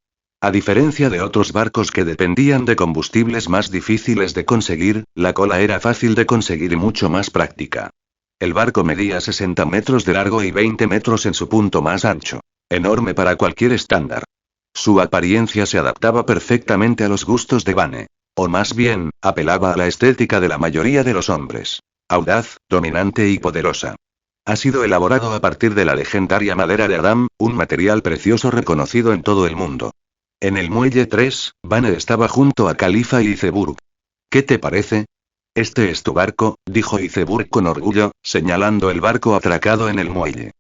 A diferencia de otros barcos que dependían de combustibles más difíciles de conseguir, la cola era fácil de conseguir y mucho más práctica. El barco medía 60 metros de largo y 20 metros en su punto más ancho. Enorme para cualquier estándar. Su apariencia se adaptaba perfectamente a los gustos de Vane. O más bien, apelaba a la estética de la mayoría de los hombres. Audaz, dominante y poderosa. Ha sido elaborado a partir de la legendaria madera de Adam, un material precioso reconocido en todo el mundo. En el muelle 3, Vane estaba junto a Khalifa y Iceburg. ¿Qué te parece? Este es tu barco, dijo Iceburg con orgullo, señalando el barco atracado en el muelle.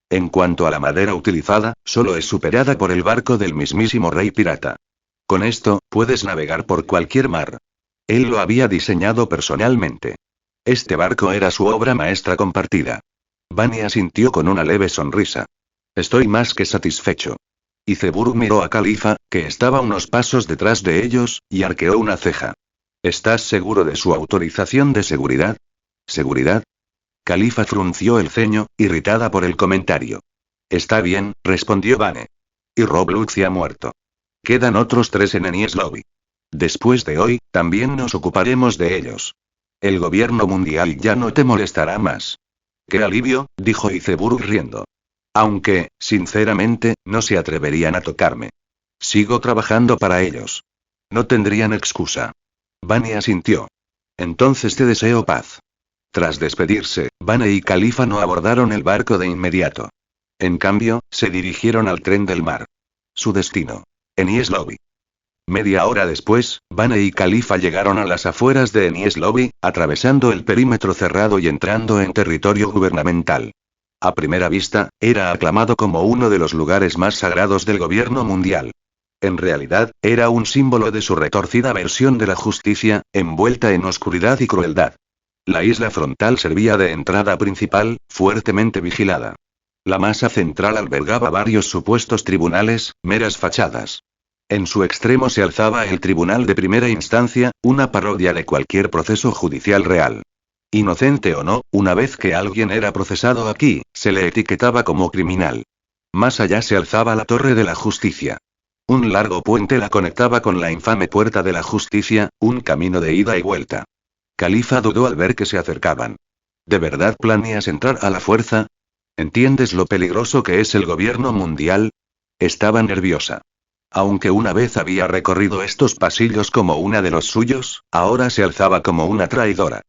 En cuanto a la madera utilizada, solo es superada por el barco del mismísimo rey pirata. Con esto, puedes navegar por cualquier mar. Él lo había diseñado personalmente. Este barco era su obra maestra compartida. Vane asintió con una leve sonrisa. Estoy más que satisfecho. Iceburg miró a Khalifa, que estaba unos pasos detrás de ellos, y arqueó una ceja. ¿Estás seguro de su autorización de seguridad? ¿Seguridad? Khalifa frunció el ceño, irritada por el comentario. Está bien, respondió Vane. Y Rob Lucci ha muerto. Quedan otros 3 en Enies Lobby. Después de hoy, también nos ocuparemos de ellos. El gobierno mundial ya no te molestará más. ¡Qué alivio!, dijo Iceburg riendo. Aunque, sinceramente, no se atreverían a tocarme. Sigo trabajando para ellos. No tendrían excusa. Vane asintió. Entonces te deseo paz. Tras despedirse, Vane y Khalifa no abordaron el barco de inmediato. En cambio, se dirigieron al tren del mar. Su destino. Enies Lobby. Media hora después, Vane y Khalifa llegaron a las afueras de Enies Lobby, atravesando el perímetro cerrado y entrando en territorio gubernamental. A primera vista, era aclamado como uno de los lugares más sagrados del gobierno mundial. En realidad, era un símbolo de su retorcida versión de la justicia, envuelta en oscuridad y crueldad. La isla frontal servía de entrada principal, fuertemente vigilada. La masa central albergaba varios supuestos tribunales, meras fachadas. En su extremo se alzaba el tribunal de primera instancia, una parodia de cualquier proceso judicial real. Inocente o no, una vez que alguien era procesado aquí, se le etiquetaba como criminal. Más allá se alzaba la torre de la justicia. Un largo puente la conectaba con la infame puerta de la justicia, un camino de ida y vuelta. Califa dudó al ver que se acercaban. ¿De verdad planeas entrar a la fuerza? ¿Entiendes lo peligroso que es el gobierno mundial? Estaba nerviosa. Aunque una vez había recorrido estos pasillos como una de los suyos, ahora se alzaba como una traidora.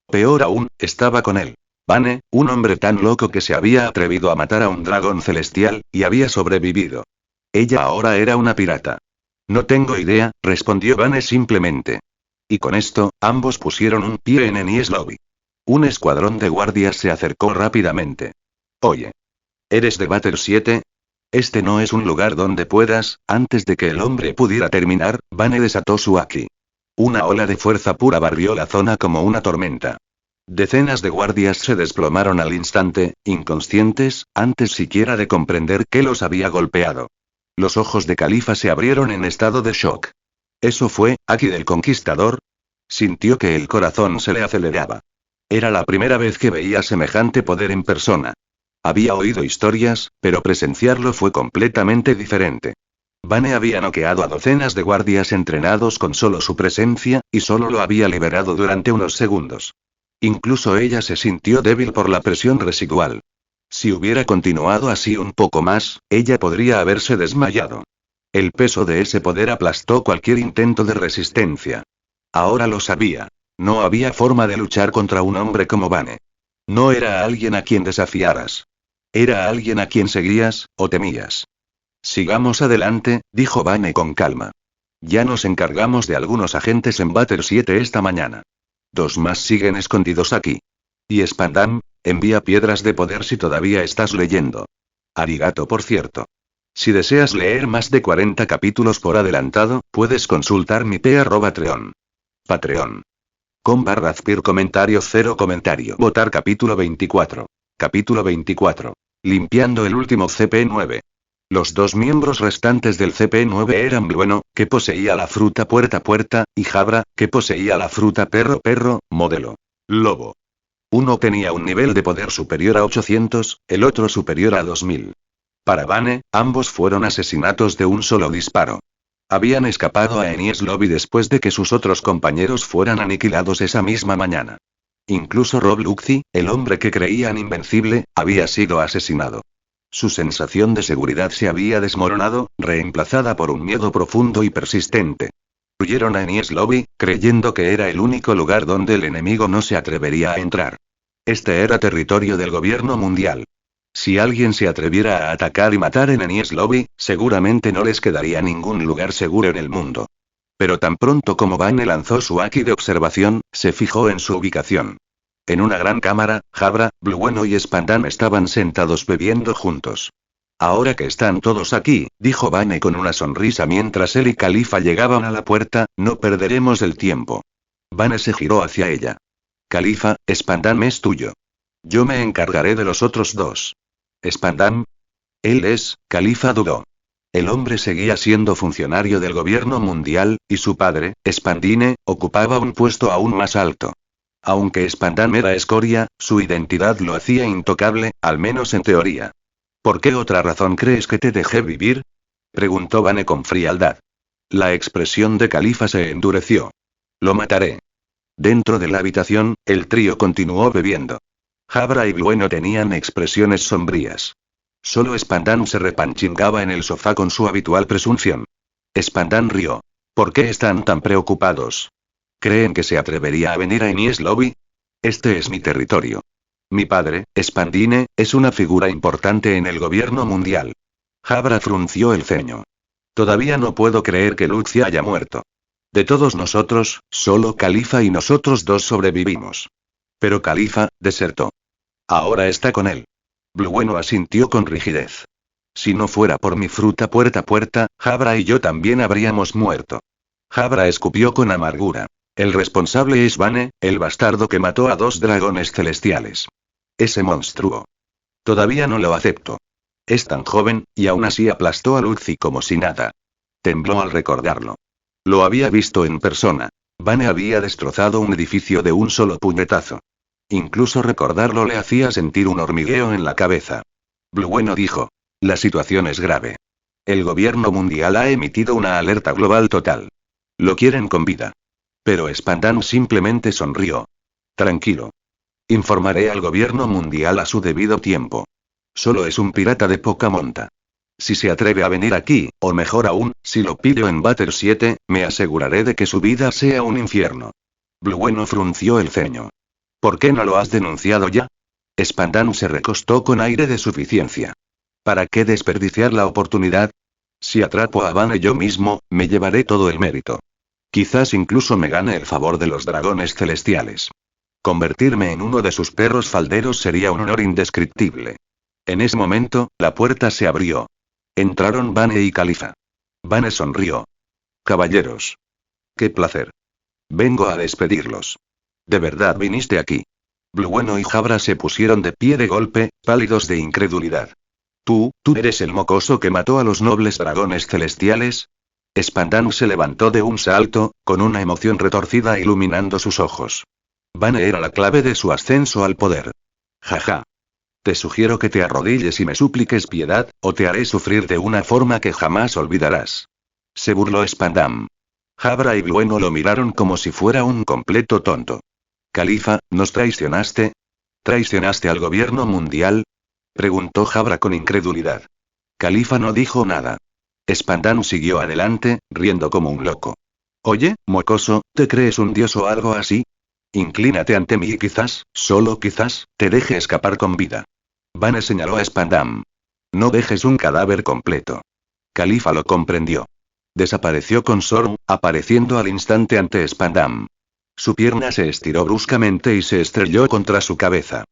Peor aún, estaba con él. Vane, un hombre tan loco que se había atrevido a matar a un dragón celestial, y había sobrevivido. Ella ahora era una pirata. No tengo idea, respondió Vane simplemente. Y con esto, ambos pusieron un pie en Enies Lobby. Un escuadrón de guardias se acercó rápidamente. Oye. ¿Eres de Batter 7? Este no es un lugar donde puedas. Antes de que el hombre pudiera terminar, Vane desató su Aki. Una ola de fuerza pura barrió la zona como una tormenta. Decenas de guardias se desplomaron al instante, inconscientes, antes siquiera de comprender qué los había golpeado. Los ojos de Califa se abrieron en estado de shock. ¿Eso fue, Aki del Conquistador? Sintió que el corazón se le aceleraba. Era la primera vez que veía semejante poder en persona. Había oído historias, pero presenciarlo fue completamente diferente. Vane había noqueado a docenas de guardias entrenados con solo su presencia, y solo lo había liberado durante unos segundos. Incluso ella se sintió débil por la presión residual. Si hubiera continuado así un poco más, ella podría haberse desmayado. El peso de ese poder aplastó cualquier intento de resistencia. Ahora lo sabía. No había forma de luchar contra un hombre como Vane. No era alguien a quien desafiaras. Era alguien a quien seguías, o temías. Sigamos adelante, dijo Vane con calma. Ya nos encargamos de algunos agentes en Batter 7 esta mañana. 2 más siguen escondidos aquí. Y Spandam, envía piedras de poder si todavía estás leyendo. Arigato por cierto. Si deseas leer más de 40 capítulos por adelantado, puedes consultar mi Patreon. Patreon. /Azpir comentario 0 comentario. Votar capítulo 24. Capítulo 24. Limpiando el último CP9. Los 2 miembros restantes del CP9 eran Blueno, que poseía la fruta puerta puerta, y Jabra, que poseía la fruta perro perro, modelo lobo. Uno tenía un nivel de poder superior a 800, el otro superior a 2000. Para Vane, ambos fueron asesinatos de un solo disparo. Habían escapado a Enies Lobby después de que sus otros compañeros fueran aniquilados esa misma mañana. Incluso Rob Luxy, el hombre que creían invencible, había sido asesinado. Su sensación de seguridad se había desmoronado, reemplazada por un miedo profundo y persistente. Huyeron a Enies Lobby, creyendo que era el único lugar donde el enemigo no se atrevería a entrar. Este era territorio del gobierno mundial. Si alguien se atreviera a atacar y matar en Enies Lobby, seguramente no les quedaría ningún lugar seguro en el mundo. Pero tan pronto como Vane lanzó su Aki de observación, se fijó en su ubicación. En una gran cámara, Jabra, Blueno y Spandam estaban sentados bebiendo juntos. Ahora que están todos aquí, dijo Vane con una sonrisa mientras él y Califa llegaban a la puerta, no perderemos el tiempo. Vane se giró hacia ella. Califa, Spandam es tuyo. Yo me encargaré de los otros 2. ¿Spandam? Él es, Califa dudó. El hombre seguía siendo funcionario del gobierno mundial, y su padre, Spandine, ocupaba un puesto aún más alto. Aunque Spandam era escoria, su identidad lo hacía intocable, al menos en teoría. ¿Por qué otra razón crees que te dejé vivir? Preguntó Vane con frialdad. La expresión de Califa se endureció. Lo mataré. Dentro de la habitación, el trío continuó bebiendo. Jabra y Blueno tenían expresiones sombrías. Solo Spandam se repanchingaba en el sofá con su habitual presunción. Spandam rió. ¿Por qué están tan preocupados? ¿Creen que se atrevería a venir a Enies Lobby? Este es mi territorio. Mi padre, Spandine, es una figura importante en el gobierno mundial. Jabra frunció el ceño. Todavía no puedo creer que Luxy haya muerto. De todos nosotros, solo Califa y nosotros 2 sobrevivimos. Pero Califa, desertó. Ahora está con él. Blueno asintió con rigidez. Si no fuera por mi fruta puerta puerta, Jabra y yo también habríamos muerto. Jabra escupió con amargura. El responsable es Vane, el bastardo que mató a 2 dragones celestiales. Ese monstruo. Todavía no lo acepto. Es tan joven, y aún así aplastó a Luxy como si nada. Tembló al recordarlo. Lo había visto en persona. Vane había destrozado un edificio de un solo puñetazo. Incluso recordarlo le hacía sentir un hormigueo en la cabeza. Blueno dijo. La situación es grave. El gobierno mundial ha emitido una alerta global total. Lo quieren con vida. Pero Spandam simplemente sonrió. Tranquilo. Informaré al gobierno mundial a su debido tiempo. Solo es un pirata de poca monta. Si se atreve a venir aquí, o mejor aún, si lo pillo en Batter 7, me aseguraré de que su vida sea un infierno. Blueno frunció el ceño. ¿Por qué no lo has denunciado ya? Spandam se recostó con aire de suficiencia. ¿Para qué desperdiciar la oportunidad? Si atrapo a Vane yo mismo, me llevaré todo el mérito. Quizás incluso me gane el favor de los dragones celestiales. Convertirme en uno de sus perros falderos sería un honor indescriptible. En ese momento, la puerta se abrió. Entraron Vane y Khalifa. Vane sonrió. Caballeros. Qué placer. Vengo a despedirlos. ¿De verdad viniste aquí? Blueno y Jabra se pusieron de pie de golpe, pálidos de incredulidad. ¿Tú eres el mocoso que mató a los nobles dragones celestiales? Spandam se levantó de un salto, con una emoción retorcida iluminando sus ojos. Vane era la clave de su ascenso al poder. Jaja. Te sugiero que te arrodilles y me supliques piedad, o te haré sufrir de una forma que jamás olvidarás. Se burló Spandam. Jabra y Blueno lo miraron como si fuera un completo tonto. Khalifa, ¿nos traicionaste? ¿Traicionaste al gobierno mundial? Preguntó Jabra con incredulidad. Khalifa no dijo nada. Spandam siguió adelante, riendo como un loco. Oye, mocoso, ¿te crees un dios o algo así? Inclínate ante mí y quizás, solo quizás, te deje escapar con vida. Vane señaló a Spandam. No dejes un cadáver completo. Khalifa lo comprendió. Desapareció con Soru, apareciendo al instante ante Spandam. Su pierna se estiró bruscamente y se estrelló contra su cabeza.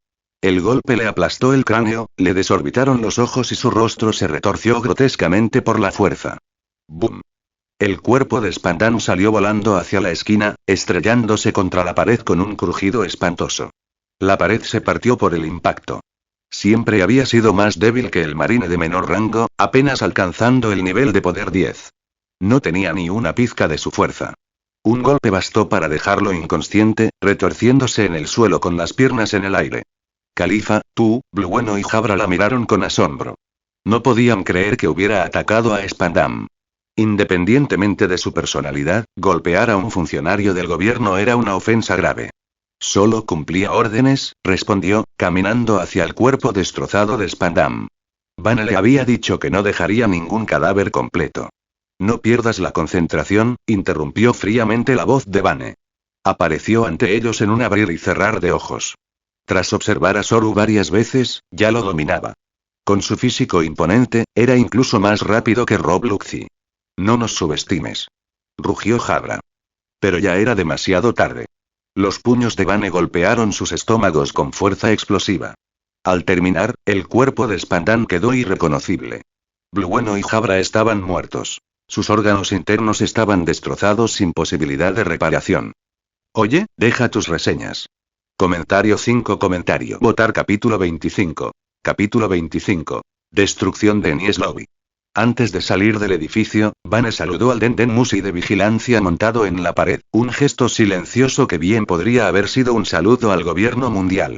El golpe le aplastó el cráneo, le desorbitaron los ojos y su rostro se retorció grotescamente por la fuerza. ¡Bum! El cuerpo de Spandam salió volando hacia la esquina, estrellándose contra la pared con un crujido espantoso. La pared se partió por el impacto. Siempre había sido más débil que el marine de menor rango, apenas alcanzando el nivel de poder 10. No tenía ni una pizca de su fuerza. Un golpe bastó para dejarlo inconsciente, retorciéndose en el suelo con las piernas en el aire. Khalifa, Blueno y Jabra la miraron con asombro. No podían creer que hubiera atacado a Spandam. Independientemente de su personalidad, golpear a un funcionario del gobierno era una ofensa grave. Solo cumplía órdenes, respondió, caminando hacia el cuerpo destrozado de Spandam. Vane le había dicho que no dejaría ningún cadáver completo. No pierdas la concentración, interrumpió fríamente la voz de Vane. Apareció ante ellos en un abrir y cerrar de ojos. Tras observar a Soru varias veces, ya lo dominaba. Con su físico imponente, era incluso más rápido que Rob Luxi. No nos subestimes. Rugió Jabra. Pero ya era demasiado tarde. Los puños de Vane golpearon sus estómagos con fuerza explosiva. Al terminar, el cuerpo de Spandam quedó irreconocible. Blueno y Jabra estaban muertos. Sus órganos internos estaban destrozados sin posibilidad de reparación. Oye, deja tus reseñas. Comentario 5. Votar capítulo 25. Capítulo 25. Destrucción de Enies Lobby. Antes de salir del edificio, Vane saludó al Den Musi de vigilancia montado en la pared, un gesto silencioso que bien podría haber sido un saludo al gobierno mundial.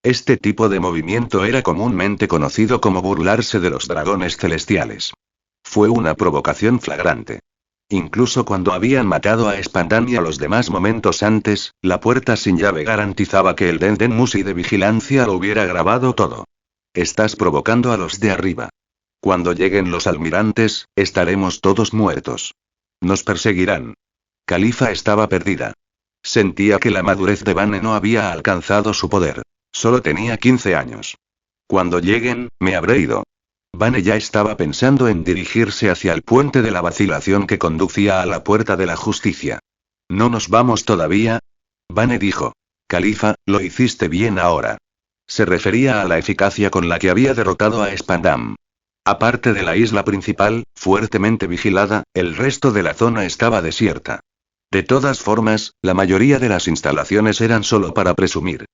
Este tipo de movimiento era comúnmente conocido como burlarse de los dragones celestiales. Fue una provocación flagrante. Incluso cuando habían matado a Spandam y a los demás momentos antes, la puerta sin llave garantizaba que el Den Musi de vigilancia lo hubiera grabado todo. Estás provocando a los de arriba. Cuando lleguen los almirantes, estaremos todos muertos. Nos perseguirán. Khalifa estaba perdida. Sentía que la madurez de Vane no había alcanzado su poder. Solo tenía 15 años. Cuando lleguen, me habré ido. Vane ya estaba pensando en dirigirse hacia el puente de la vacilación que conducía a la puerta de la justicia. ¿No nos vamos todavía? Vane dijo. Khalifa, lo hiciste bien ahora. Se refería a la eficacia con la que había derrotado a Spandam. Aparte de la isla principal, fuertemente vigilada, el resto de la zona estaba desierta. De todas formas, la mayoría de las instalaciones eran solo para presumir.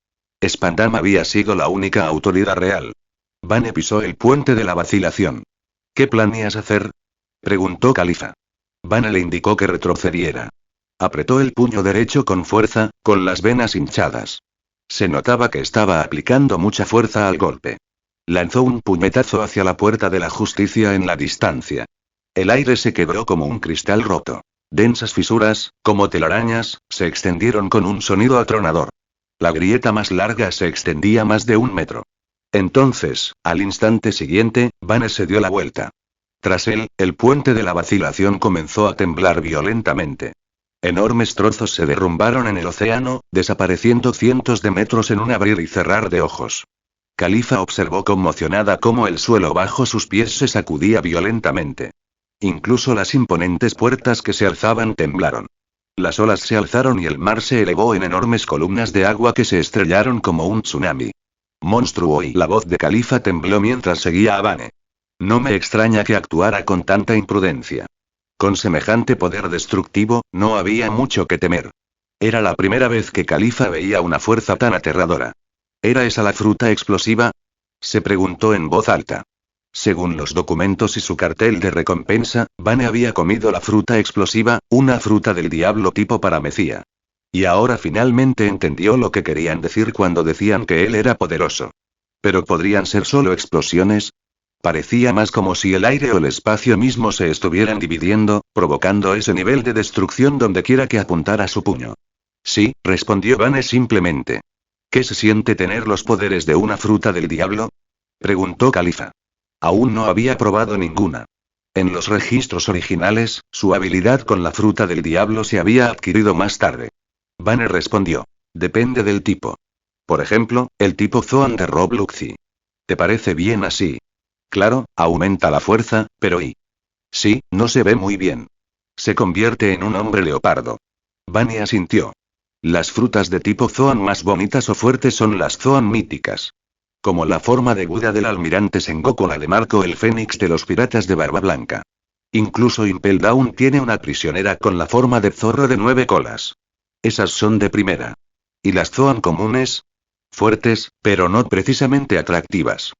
Spandam había sido la única autoridad real. Vane pisó el puente de la vacilación. ¿Qué planeas hacer? Preguntó Khalifa. Vane le indicó que retrocediera. Apretó el puño derecho con fuerza, con las venas hinchadas. Se notaba que estaba aplicando mucha fuerza al golpe. Lanzó un puñetazo hacia la puerta de la justicia en la distancia. El aire se quebró como un cristal roto. Densas fisuras, como telarañas, se extendieron con un sonido atronador. La grieta más larga se extendía más de 1 metro. Entonces, al instante siguiente, Vane se dio la vuelta. Tras él, el puente de la vacilación comenzó a temblar violentamente. Enormes trozos se derrumbaron en el océano, desapareciendo cientos de metros en un abrir y cerrar de ojos. Khalifa observó conmocionada cómo el suelo bajo sus pies se sacudía violentamente. Incluso las imponentes puertas que se alzaban temblaron. Las olas se alzaron y el mar se elevó en enormes columnas de agua que se estrellaron como un tsunami. Monstruo, y la voz de Khalifa tembló mientras seguía a Vane. No me extraña que actuara con tanta imprudencia. Con semejante poder destructivo, no había mucho que temer. Era la primera vez que Khalifa veía una fuerza tan aterradora. ¿Era esa la fruta explosiva? Se preguntó en voz alta. Según los documentos y su cartel de recompensa, Vane había comido la fruta explosiva, una fruta del diablo tipo paramecía. Y ahora finalmente entendió lo que querían decir cuando decían que él era poderoso. ¿Pero podrían ser solo explosiones? Parecía más como si el aire o el espacio mismo se estuvieran dividiendo, provocando ese nivel de destrucción donde quiera que apuntara su puño. Sí, respondió Vane simplemente. ¿Qué se siente tener los poderes de una fruta del diablo? Preguntó Khalifa. Aún no había probado ninguna. En los registros originales, su habilidad con la fruta del diablo se había adquirido más tarde. Vane respondió. Depende del tipo. Por ejemplo, el tipo Zoan de Rob Luxi. ¿Te parece bien así? Claro, aumenta la fuerza, pero ¿y? Sí, no se ve muy bien. Se convierte en un hombre leopardo. Vane asintió. Las frutas de tipo Zoan más bonitas o fuertes son las Zoan míticas. Como la forma de Buda del almirante Sengoku, la de Marco el Fénix de los piratas de Barba Blanca. Incluso Impel Down tiene una prisionera con la forma de zorro de 9 colas. Esas son de primera. ¿Y las Zoan comunes? Fuertes, pero no precisamente atractivas.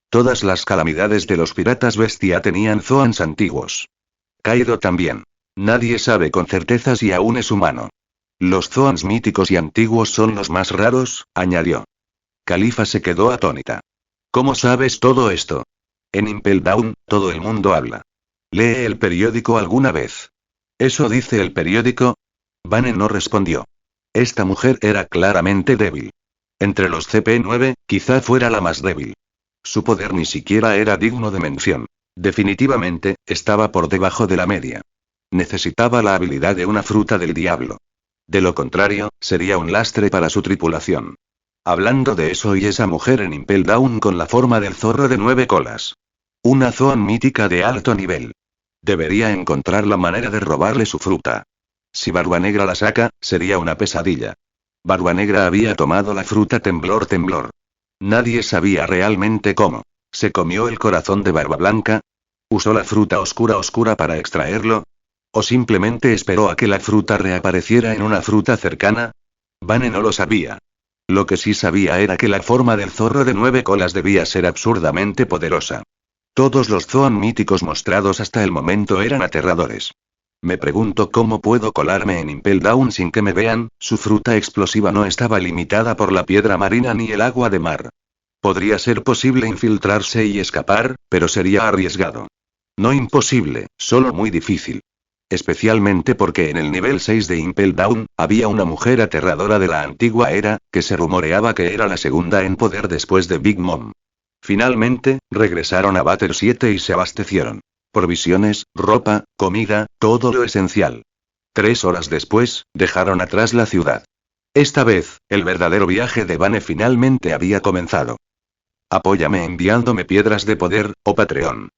Todas las calamidades de los piratas bestia tenían Zoans antiguos. Kaido también. Nadie sabe con certeza si aún es humano. Los Zoans míticos y antiguos son los más raros, añadió. Khalifa se quedó atónita. ¿Cómo sabes todo esto? En Impel Down, todo el mundo habla. ¿Lee el periódico alguna vez? ¿Eso dice el periódico? Vane no respondió. Esta mujer era claramente débil. Entre los CP9, quizá fuera la más débil. Su poder ni siquiera era digno de mención. Definitivamente, estaba por debajo de la media. Necesitaba la habilidad de una fruta del diablo. De lo contrario, sería un lastre para su tripulación. Hablando de eso, y esa mujer en Impel Down con la forma del zorro de 9 colas. Una Zoan mítica de alto nivel. Debería encontrar la manera de robarle su fruta. Si Barbanegra la saca, sería una pesadilla. Barbanegra había tomado la fruta temblor. Nadie sabía realmente cómo. ¿Se comió el corazón de Barba Blanca? ¿Usó la fruta oscura para extraerlo? ¿O simplemente esperó a que la fruta reapareciera en una fruta cercana? Vane no lo sabía. Lo que sí sabía era que la forma del zorro de 9 colas debía ser absurdamente poderosa. Todos los Zoan míticos mostrados hasta el momento eran aterradores. Me pregunto cómo puedo colarme en Impel Down sin que me vean. Su fruta explosiva no estaba limitada por la piedra marina ni el agua de mar. Podría ser posible infiltrarse y escapar, pero sería arriesgado. No imposible, solo muy difícil. Especialmente porque en el nivel 6 de Impel Down, había una mujer aterradora de la antigua era, que se rumoreaba que era la segunda en poder después de Big Mom. Finalmente, regresaron a Batter 7 y se abastecieron. Provisiones, ropa, comida, todo lo esencial. 3 horas después, dejaron atrás la ciudad. Esta vez, el verdadero viaje de Vane finalmente había comenzado. Apóyame enviándome piedras de poder, o Patreon.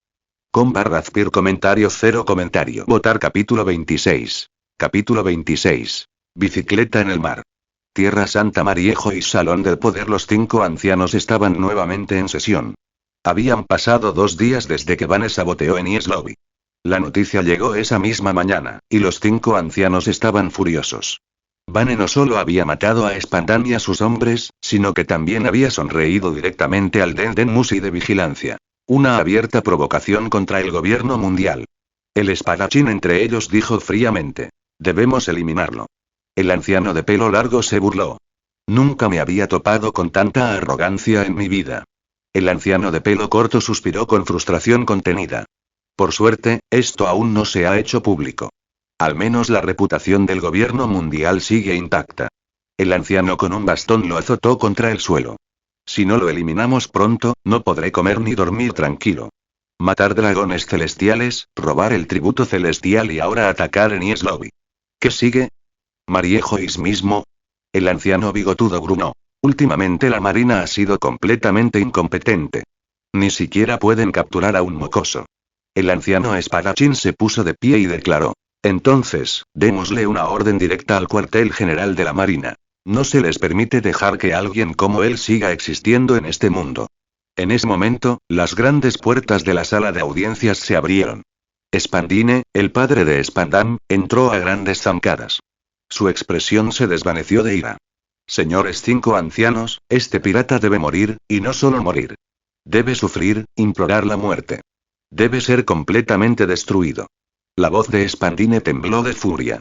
Con /Razpir comentario 0 comentario. Votar capítulo 26. Capítulo 26. Bicicleta en el mar. Tierra Santa Mariejo y Salón del Poder. Los 5 ancianos estaban nuevamente en sesión. Habían pasado 2 días desde que Vane saboteó en Ice Lobby. La noticia llegó esa misma mañana, y los 5 ancianos estaban furiosos. Vane no solo había matado a Spandan y a sus hombres, sino que también había sonreído directamente al Den Musi de vigilancia. Una abierta provocación contra el gobierno mundial. El espadachín entre ellos dijo fríamente. Debemos eliminarlo. El anciano de pelo largo se burló. Nunca me había topado con tanta arrogancia en mi vida. El anciano de pelo corto suspiró con frustración contenida. Por suerte, esto aún no se ha hecho público. Al menos la reputación del gobierno mundial sigue intacta. El anciano con un bastón lo azotó contra el suelo. Si no lo eliminamos pronto, no podré comer ni dormir tranquilo. Matar dragones celestiales, robar el tributo celestial y ahora atacar en Enies Lobby. ¿Qué sigue? ¿Mariejois mismo? El anciano bigotudo gruñó. Últimamente la marina ha sido completamente incompetente. Ni siquiera pueden capturar a un mocoso. El anciano espadachín se puso de pie y declaró. Entonces, démosle una orden directa al cuartel general de la marina. No se les permite dejar que alguien como él siga existiendo en este mundo. En ese momento, las grandes puertas de la sala de audiencias se abrieron. Spandine, el padre de Spandam, entró a grandes zancadas. Su expresión se desvaneció de ira. Señores 5 ancianos, este pirata debe morir, y no solo morir. Debe sufrir, implorar la muerte. Debe ser completamente destruido. La voz de Spandine tembló de furia.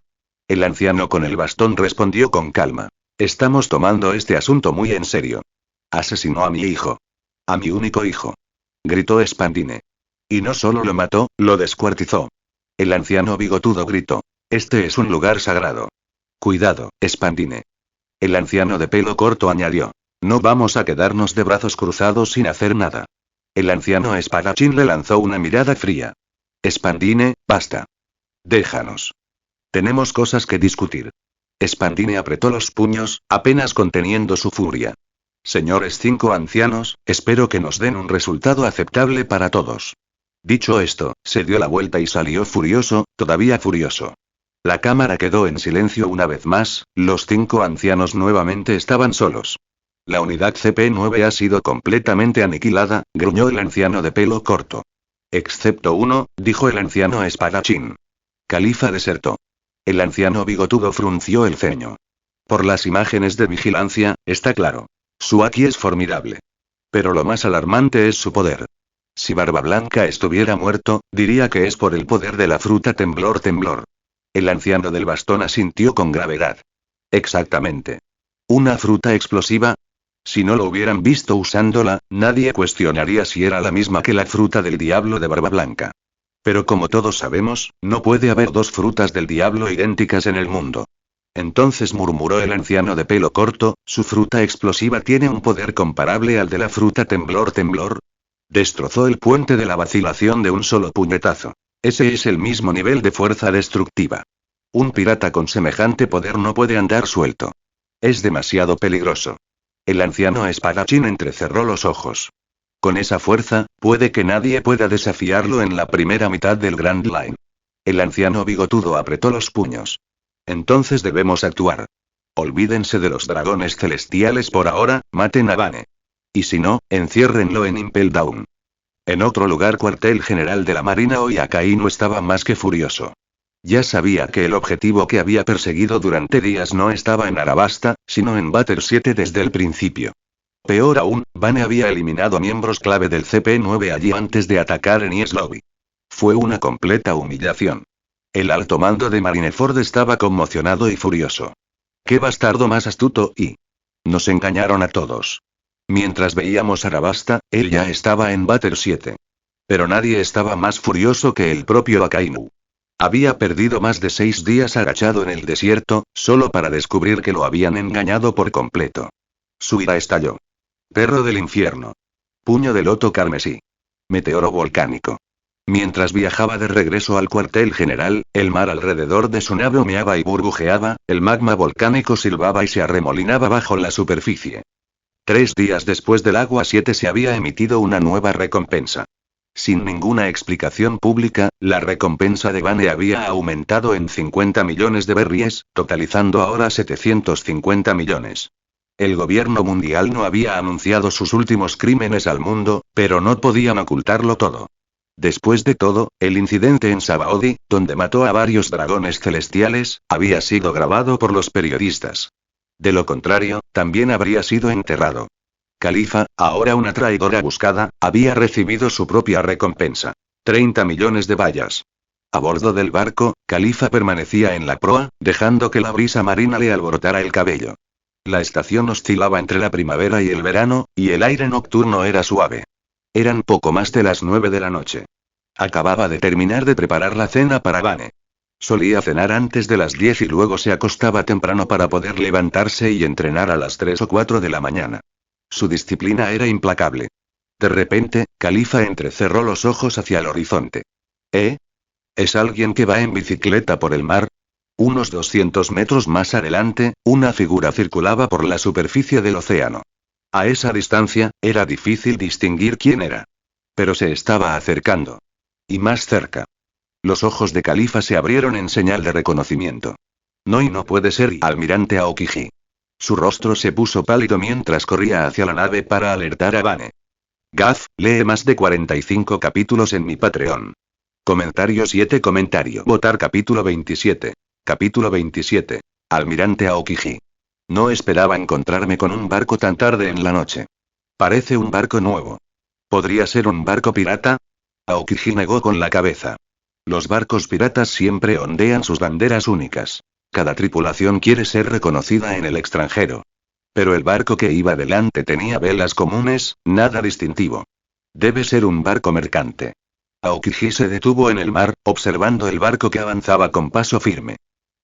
El anciano con el bastón respondió con calma. Estamos tomando este asunto muy en serio. Asesinó a mi hijo. A mi único hijo. Gritó Spandine. Y no solo lo mató, lo descuartizó. El anciano bigotudo gritó. Este es un lugar sagrado. Cuidado, Spandine. El anciano de pelo corto añadió. No vamos a quedarnos de brazos cruzados sin hacer nada. El anciano espadachín le lanzó una mirada fría. Spandine, basta. Déjanos. Tenemos cosas que discutir. Spandine apretó los puños, apenas conteniendo su furia. Señores 5 ancianos, espero que nos den un resultado aceptable para todos. Dicho esto, se dio la vuelta y salió furioso, todavía furioso. La cámara quedó en silencio una vez más, los 5 ancianos nuevamente estaban solos. La unidad CP9 ha sido completamente aniquilada, gruñó el anciano de pelo corto. Excepto uno, dijo el anciano espadachín. Califa desertó. El anciano bigotudo frunció el ceño. Por las imágenes de vigilancia, está claro. Su Aki es formidable. Pero lo más alarmante es su poder. Si Barba Blanca estuviera muerto, diría que es por el poder de la fruta temblor. El anciano del bastón asintió con gravedad. Exactamente. ¿Una fruta explosiva? Si no lo hubieran visto usándola, nadie cuestionaría si era la misma que la fruta del diablo de Barba Blanca. Pero como todos sabemos, no puede haber dos frutas del diablo idénticas en el mundo. Entonces murmuró el anciano de pelo corto, ¿su fruta explosiva tiene un poder comparable al de la fruta temblor? Destrozó el puente de la vacilación de un solo puñetazo. Ese es el mismo nivel de fuerza destructiva. Un pirata con semejante poder no puede andar suelto. Es demasiado peligroso. El anciano espadachín entrecerró los ojos. Con esa fuerza, puede que nadie pueda desafiarlo en la primera mitad del Grand Line. El anciano bigotudo apretó los puños. Entonces debemos actuar. Olvídense de los dragones celestiales por ahora, maten a Bane. Y si no, enciérrenlo en Impel Down. En otro lugar, cuartel general de la Marina, Oyakainu no estaba más que furioso. Ya sabía que el objetivo que había perseguido durante días no estaba en Arabasta, sino en Batter 7 desde el principio. Peor aún, Bane había eliminado a miembros clave del CP9 allí antes de atacar en Enies Lobby. Fue una completa humillación. El alto mando de Marineford estaba conmocionado y furioso. ¡Qué bastardo más astuto! Y nos engañaron a todos. Mientras veíamos Arabasta, él ya estaba en Batter 7. Pero nadie estaba más furioso que el propio Akainu. Había perdido más de 6 días agachado en el desierto, solo para descubrir que lo habían engañado por completo. Su ira estalló. Perro del infierno. Puño de loto carmesí. Meteoro volcánico. Mientras viajaba de regreso al cuartel general, el mar alrededor de su nave humeaba y burbujeaba, el magma volcánico silbaba y se arremolinaba bajo la superficie. 3 días después del Agua 7 se había emitido una nueva recompensa. Sin ninguna explicación pública, la recompensa de Bane había aumentado en 50 millones de berries, totalizando ahora 750 millones. El gobierno mundial no había anunciado sus últimos crímenes al mundo, pero no podían ocultarlo todo. Después de todo, el incidente en Sabaody, donde mató a varios dragones celestiales, había sido grabado por los periodistas. De lo contrario, también habría sido enterrado. Califa, ahora una traidora buscada, había recibido su propia recompensa. 30 millones de bayas. A bordo del barco, Califa permanecía en la proa, dejando que la brisa marina le alborotara el cabello. La estación oscilaba entre la primavera y el verano, y el aire nocturno era suave. Eran poco más de las 9 de la noche. Acababa de terminar de preparar la cena para Vane. Solía cenar antes de las 10 y luego se acostaba temprano para poder levantarse y entrenar a las 3 o 4 de la mañana. Su disciplina era implacable. De repente, Khalifa entrecerró los ojos hacia el horizonte. ¿Eh? ¿Es alguien que va en bicicleta por el mar? Unos 200 metros más adelante, una figura circulaba por la superficie del océano. A esa distancia, era difícil distinguir quién era. Pero se estaba acercando. Y más cerca. Los ojos de Khalifa se abrieron en señal de reconocimiento. No, y no puede ser almirante Aokiji. Su rostro se puso pálido mientras corría hacia la nave para alertar a Vane. Gaz, lee más de 45 capítulos en mi Patreon. Comentario 7. Votar capítulo 27. Capítulo 27. Almirante Aokiji. No esperaba encontrarme con un barco tan tarde en la noche. Parece un barco nuevo. ¿Podría ser un barco pirata? Aokiji negó con la cabeza. Los barcos piratas siempre ondean sus banderas únicas. Cada tripulación quiere ser reconocida en el extranjero. Pero el barco que iba delante tenía velas comunes, nada distintivo. Debe ser un barco mercante. Aokiji se detuvo en el mar, observando el barco que avanzaba con paso firme.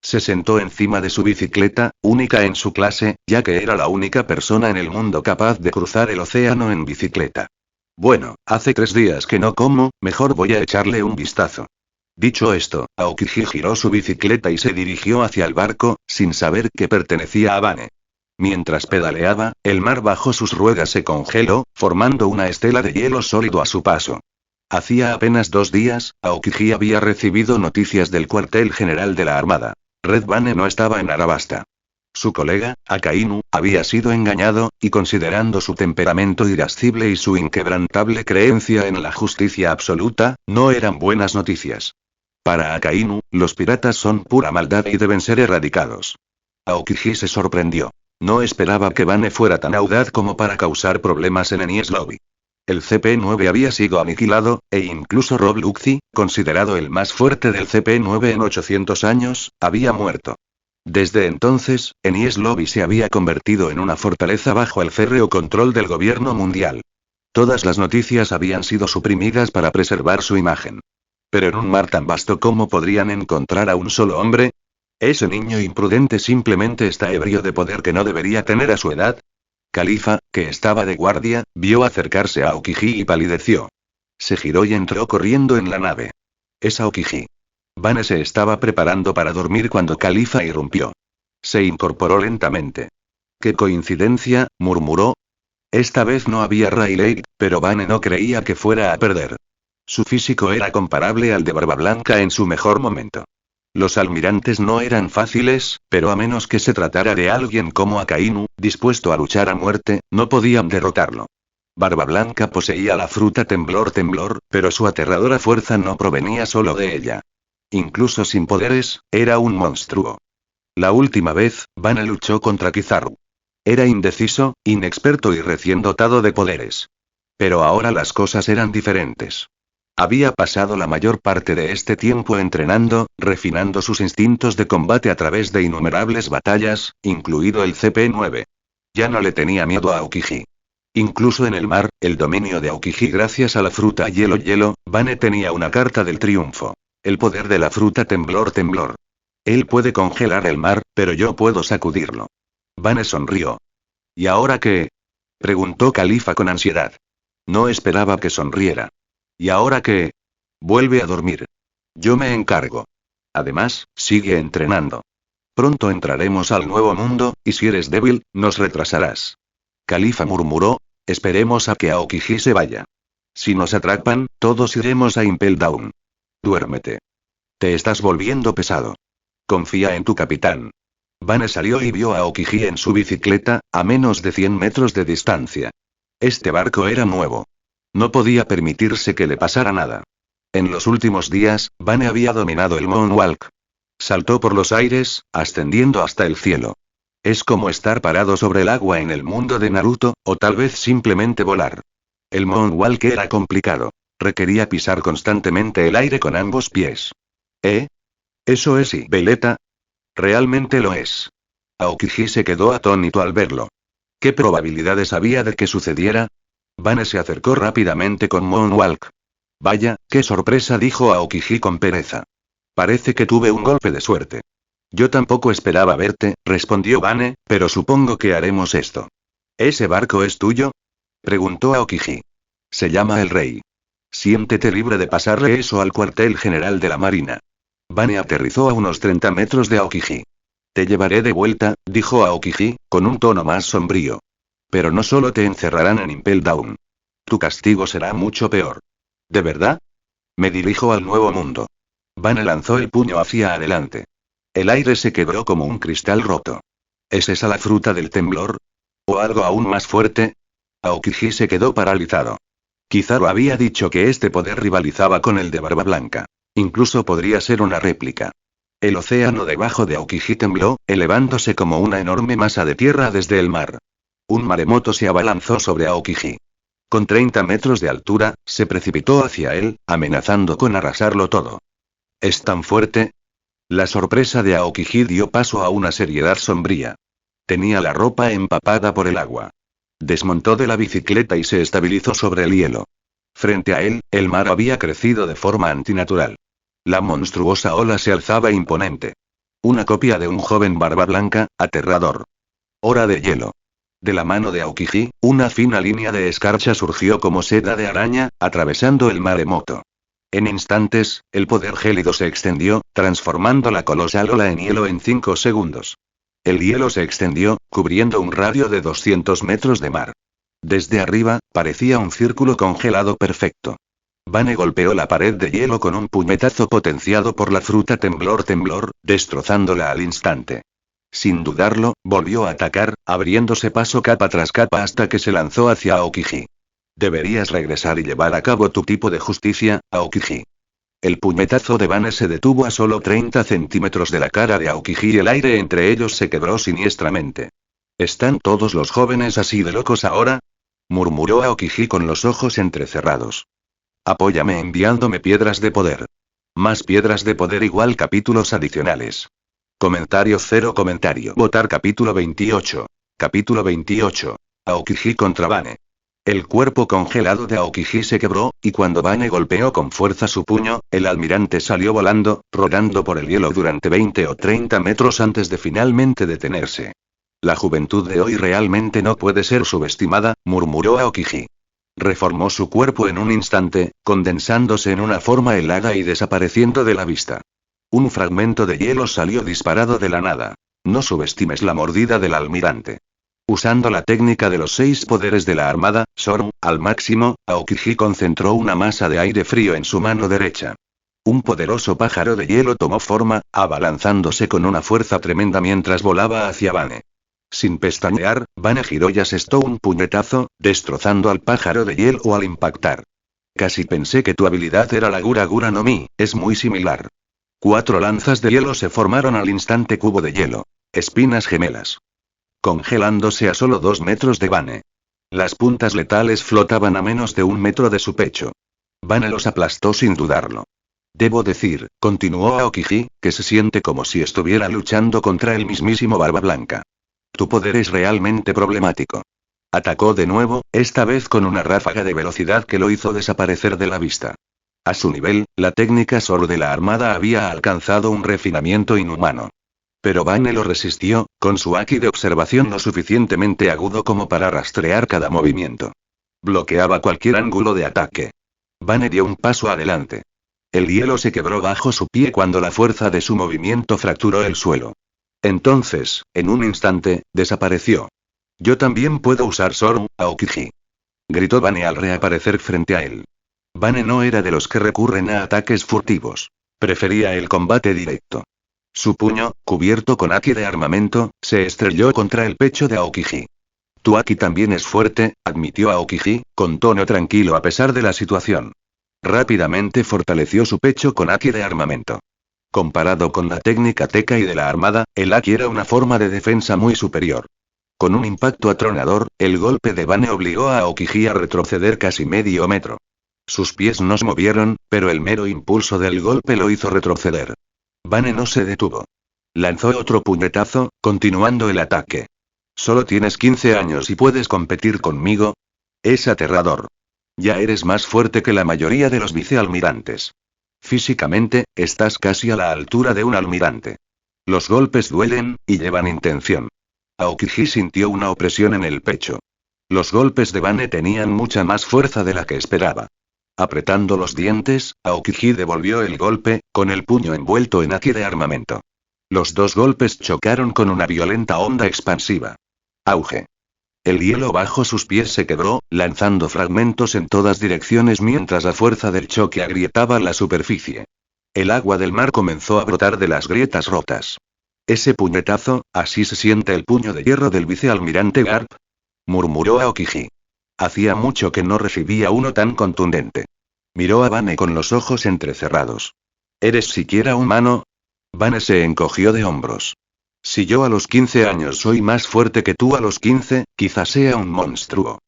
Se sentó encima de su bicicleta, única en su clase, ya que era la única persona en el mundo capaz de cruzar el océano en bicicleta. Bueno, hace 3 días que no como, mejor voy a echarle un vistazo. Dicho esto, Aokiji giró su bicicleta y se dirigió hacia el barco, sin saber que pertenecía a Vane. Mientras pedaleaba, el mar bajo sus ruedas se congeló, formando una estela de hielo sólido a su paso. Hacía apenas 2 días, Aokiji había recibido noticias del cuartel general de la Armada. Red Vane no estaba en Arabasta. Su colega, Akainu, había sido engañado, y considerando su temperamento irascible y su inquebrantable creencia en la justicia absoluta, no eran buenas noticias. Para Akainu, los piratas son pura maldad y deben ser erradicados. Aokiji se sorprendió. No esperaba que Vane fuera tan audaz como para causar problemas en Enies Lobby. El CP-9 había sido aniquilado, e incluso Rob Luxi, considerado el más fuerte del CP-9 en 800 años, había muerto. Desde entonces, Enies Lobby se había convertido en una fortaleza bajo el férreo control del gobierno mundial. Todas las noticias habían sido suprimidas para preservar su imagen. Pero en un mar tan vasto, ¿cómo podrían encontrar a un solo hombre? ¿Ese niño imprudente simplemente está ebrio de poder que no debería tener a su edad? Khalifa, que estaba de guardia, vio acercarse a Aokiji y palideció. Se giró y entró corriendo en la nave. Es Aokiji. Vane se estaba preparando para dormir cuando Khalifa irrumpió. Se incorporó lentamente. «¡Qué coincidencia!», murmuró. Esta vez no había Rayleigh, pero Vane no creía que fuera a perder. Su físico era comparable al de Barba Blanca en su mejor momento. Los almirantes no eran fáciles, pero a menos que se tratara de alguien como Akainu, dispuesto a luchar a muerte, no podían derrotarlo. Barba Blanca poseía la fruta temblor, pero su aterradora fuerza no provenía solo de ella. Incluso sin poderes, era un monstruo. La última vez, Vane luchó contra Kizaru. Era indeciso, inexperto y recién dotado de poderes. Pero ahora las cosas eran diferentes. Había pasado la mayor parte de este tiempo entrenando, refinando sus instintos de combate a través de innumerables batallas, incluido el CP-9. Ya no le tenía miedo a Aokiji. Incluso en el mar, el dominio de Aokiji gracias a la fruta hielo, Vane tenía una carta del triunfo. El poder de la fruta temblor. Él puede congelar el mar, pero yo puedo sacudirlo. Vane sonrió. ¿Y ahora qué?, preguntó Khalifa con ansiedad. No esperaba que sonriera. ¿Y ahora qué? Vuelve a dormir. Yo me encargo. Además, sigue entrenando. Pronto entraremos al nuevo mundo, y si eres débil, nos retrasarás. Khalifa murmuró, esperemos a que Aokiji se vaya. Si nos atrapan, todos iremos a Impel Down. Duérmete. Te estás volviendo pesado. Confía en tu capitán. Vane salió y vio a Aokiji en su bicicleta, a menos de 100 metros de distancia. Este barco era nuevo. No podía permitirse que le pasara nada. En los últimos días, Vane había dominado el Moonwalk. Saltó por los aires, ascendiendo hasta el cielo. Es como estar parado sobre el agua en el mundo de Naruto, o tal vez simplemente volar. El Moonwalk era complicado. Requería pisar constantemente el aire con ambos pies. Eso es Veleta. Realmente lo es. Aokiji se quedó atónito al verlo. ¿Qué probabilidades había de que sucediera? Vane se acercó rápidamente con Moonwalk. Vaya, qué sorpresa, dijo Aokiji con pereza. Parece que tuve un golpe de suerte. Yo tampoco esperaba verte, respondió Bane, pero supongo que haremos esto. ¿Ese barco es tuyo? Preguntó Aokiji. Se llama el Rey. Siéntete libre de pasarle eso al cuartel general de la Marina. Bane aterrizó a unos 30 metros de Aokiji. Te llevaré de vuelta, dijo Aokiji, con un tono más sombrío. Pero no solo te encerrarán en Impel Down. Tu castigo será mucho peor. ¿De verdad? Me dirijo al nuevo mundo. Bane lanzó el puño hacia adelante. El aire se quebró como un cristal roto. ¿Es esa la fruta del temblor? ¿O algo aún más fuerte? Aokiji se quedó paralizado. Kizaru había dicho que este poder rivalizaba con el de Barba Blanca. Incluso podría ser una réplica. El océano debajo de Aokiji tembló, elevándose como una enorme masa de tierra desde el mar. Un maremoto se abalanzó sobre Aokiji. Con 30 metros de altura, se precipitó hacia él, amenazando con arrasarlo todo. ¿Es tan fuerte? La sorpresa de Aokiji dio paso a una seriedad sombría. Tenía la ropa empapada por el agua. Desmontó de la bicicleta y se estabilizó sobre el hielo. Frente a él, el mar había crecido de forma antinatural. La monstruosa ola se alzaba imponente. Una copia de un joven barba blanca, aterrador. Hora de hielo. De la mano de Aokiji, una fina línea de escarcha surgió como seda de araña, atravesando el maremoto. En instantes, el poder gélido se extendió, transformando la colosal ola en hielo en 5 segundos. El hielo se extendió, cubriendo un radio de 200 metros de mar. Desde arriba, parecía un círculo congelado perfecto. Bane golpeó la pared de hielo con un puñetazo potenciado por la fruta temblor, destrozándola al instante. Sin dudarlo, volvió a atacar, abriéndose paso capa tras capa hasta que se lanzó hacia Aokiji. Deberías regresar y llevar a cabo tu tipo de justicia, Aokiji. El puñetazo de Bane se detuvo a solo 30 centímetros de la cara de Aokiji y el aire entre ellos se quebró siniestramente. ¿Están todos los jóvenes así de locos ahora? Murmuró Aokiji con los ojos entrecerrados. Apóyame enviándome piedras de poder. Más piedras de poder igual capítulos adicionales. Comentario 0 comentario. Votar capítulo 28. Capítulo 28. Aokiji contra Bane. El cuerpo congelado de Aokiji se quebró, y cuando Bane golpeó con fuerza su puño, el almirante salió volando, rodando por el hielo durante 20 o 30 metros antes de finalmente detenerse. La juventud de hoy realmente no puede ser subestimada, murmuró Aokiji. Reformó su cuerpo en un instante, condensándose en una forma helada y desapareciendo de la vista. Un fragmento de hielo salió disparado de la nada. No subestimes la mordida del almirante. Usando la técnica de los 6 poderes de la armada, Zorn, al máximo, Aokiji concentró una masa de aire frío en su mano derecha. Un poderoso pájaro de hielo tomó forma, abalanzándose con una fuerza tremenda mientras volaba hacia Bane. Sin pestañear, Bane giró y asestó un puñetazo, destrozando al pájaro de hielo al impactar. Casi pensé que tu habilidad era la Gura Gura no Mi, es muy similar. 4 lanzas de hielo se formaron al instante cubo de hielo. Espinas gemelas. Congelándose a solo 2 metros de Bane. Las puntas letales flotaban a menos de 1 metro de su pecho. Bane los aplastó sin dudarlo. Debo decir, continuó Aokiji, que se siente como si estuviera luchando contra el mismísimo Barba Blanca. Tu poder es realmente problemático. Atacó de nuevo, esta vez con una ráfaga de velocidad que lo hizo desaparecer de la vista. A su nivel, la técnica solo de la armada había alcanzado un refinamiento inhumano. Pero Bane lo resistió, con su haki de observación lo suficientemente agudo como para rastrear cada movimiento. Bloqueaba cualquier ángulo de ataque. Bane dio un paso adelante. El hielo se quebró bajo su pie cuando la fuerza de su movimiento fracturó el suelo. Entonces, en un instante, desapareció. Yo también puedo usar Zorn, Aokiji. Gritó Bane al reaparecer frente a él. Bane no era de los que recurren a ataques furtivos. Prefería el combate directo. Su puño, cubierto con haki de armamento, se estrelló contra el pecho de Aokiji. Tu haki también es fuerte, admitió Aokiji, con tono tranquilo a pesar de la situación. Rápidamente fortaleció su pecho con haki de armamento. Comparado con la técnica Tekai de la armada, el haki era una forma de defensa muy superior. Con un impacto atronador, el golpe de Bane obligó a Aokiji a retroceder casi medio metro. Sus pies no se movieron, pero el mero impulso del golpe lo hizo retroceder. Bane no se detuvo. Lanzó otro puñetazo, continuando el ataque. ¿Solo tienes 15 años y puedes competir conmigo? Es aterrador. Ya eres más fuerte que la mayoría de los vicealmirantes. Físicamente, estás casi a la altura de un almirante. Los golpes duelen, y llevan intención. Aokiji sintió una opresión en el pecho. Los golpes de Bane tenían mucha más fuerza de la que esperaba. Apretando los dientes, Aokiji devolvió el golpe, con el puño envuelto en haki de armamento. Los dos golpes chocaron con una violenta onda expansiva. Auge. El hielo bajo sus pies se quebró, lanzando fragmentos en todas direcciones mientras la fuerza del choque agrietaba la superficie. El agua del mar comenzó a brotar de las grietas rotas. Ese puñetazo, así se siente el puño de hierro del vicealmirante Garp, murmuró Aokiji. Hacía mucho que no recibía uno tan contundente. Miró a Bane con los ojos entrecerrados. ¿Eres siquiera humano? Bane se encogió de hombros. Si yo a los 15 años soy más fuerte que tú a los 15, quizás sea un monstruo.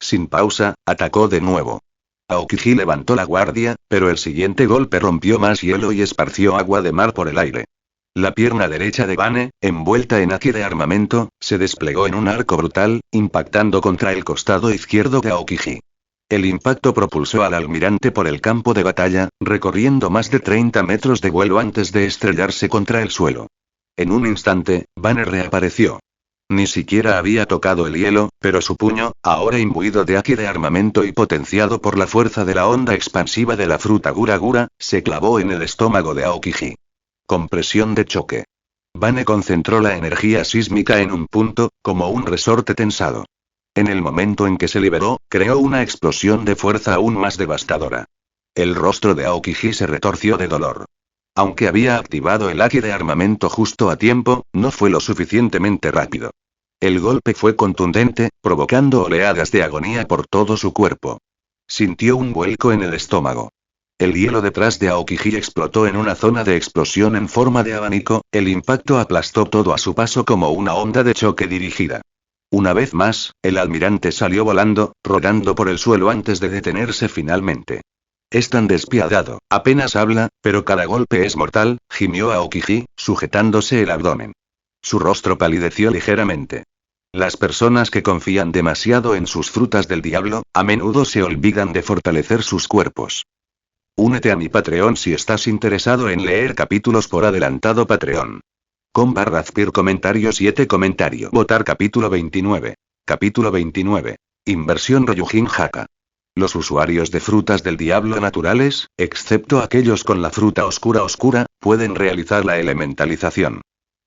Sin pausa, atacó de nuevo. Aokiji levantó la guardia, pero el siguiente golpe rompió más hielo y esparció agua de mar por el aire. La pierna derecha de Bane, envuelta en haki de armamento, se desplegó en un arco brutal, impactando contra el costado izquierdo de Aokiji. El impacto propulsó al almirante por el campo de batalla, recorriendo más de 30 metros de vuelo antes de estrellarse contra el suelo. En un instante, Bane reapareció. Ni siquiera había tocado el hielo, pero su puño, ahora imbuido de haki de armamento y potenciado por la fuerza de la onda expansiva de la fruta Gura Gura, se clavó en el estómago de Aokiji. Compresión de choque. Bane concentró la energía sísmica en un punto, como un resorte tensado. En el momento en que se liberó, creó una explosión de fuerza aún más devastadora. El rostro de Aokiji se retorció de dolor. Aunque había activado el haki de armamento justo a tiempo, no fue lo suficientemente rápido. El golpe fue contundente, provocando oleadas de agonía por todo su cuerpo. Sintió un vuelco en el estómago. El hielo detrás de Aokiji explotó en una zona de explosión en forma de abanico, el impacto aplastó todo a su paso como una onda de choque dirigida. Una vez más, el almirante salió volando, rodando por el suelo antes de detenerse finalmente. Es tan despiadado, apenas habla, pero cada golpe es mortal, gimió Aokiji, sujetándose el abdomen. Su rostro palideció ligeramente. Las personas que confían demasiado en sus frutas del diablo, a menudo se olvidan de fortalecer sus cuerpos. Únete a mi Patreon si estás interesado en leer capítulos por adelantado Patreon. /Azpir comentario 7 comentario. Votar capítulo 29. Capítulo 29. Inversión Ryujin Haka. Los usuarios de frutas del diablo naturales, excepto aquellos con la fruta oscura, pueden realizar la elementalización.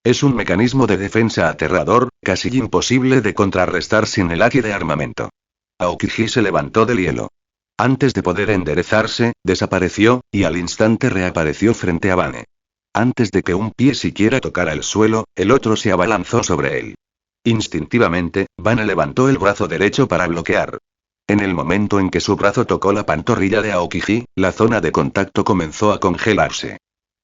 Es un mecanismo de defensa aterrador, casi imposible de contrarrestar sin el haki de armamento. Aokiji se levantó del hielo. Antes de poder enderezarse, desapareció, y al instante reapareció frente a Bane. Antes de que un pie siquiera tocara el suelo, el otro se abalanzó sobre él. Instintivamente, Bane levantó el brazo derecho para bloquear. En el momento en que su brazo tocó la pantorrilla de Aokiji, la zona de contacto comenzó a congelarse.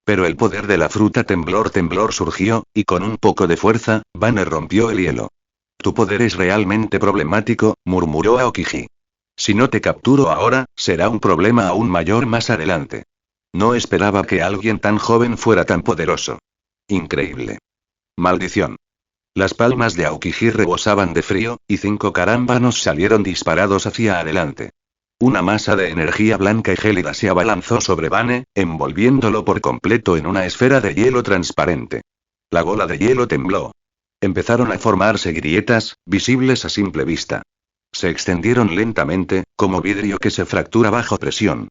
Pero el poder de la fruta temblor surgió, y con un poco de fuerza, Bane rompió el hielo. Tu poder es realmente problemático, murmuró Aokiji. Si no te capturo ahora, será un problema aún mayor más adelante. No esperaba que alguien tan joven fuera tan poderoso. Increíble. Maldición. Las palmas de Aokiji rebosaban de frío, y 5 carámbanos salieron disparados hacia adelante. Una masa de energía blanca y gélida se abalanzó sobre Bane, envolviéndolo por completo en una esfera de hielo transparente. La bola de hielo tembló. Empezaron a formarse grietas, visibles a simple vista. Se extendieron lentamente, como vidrio que se fractura bajo presión.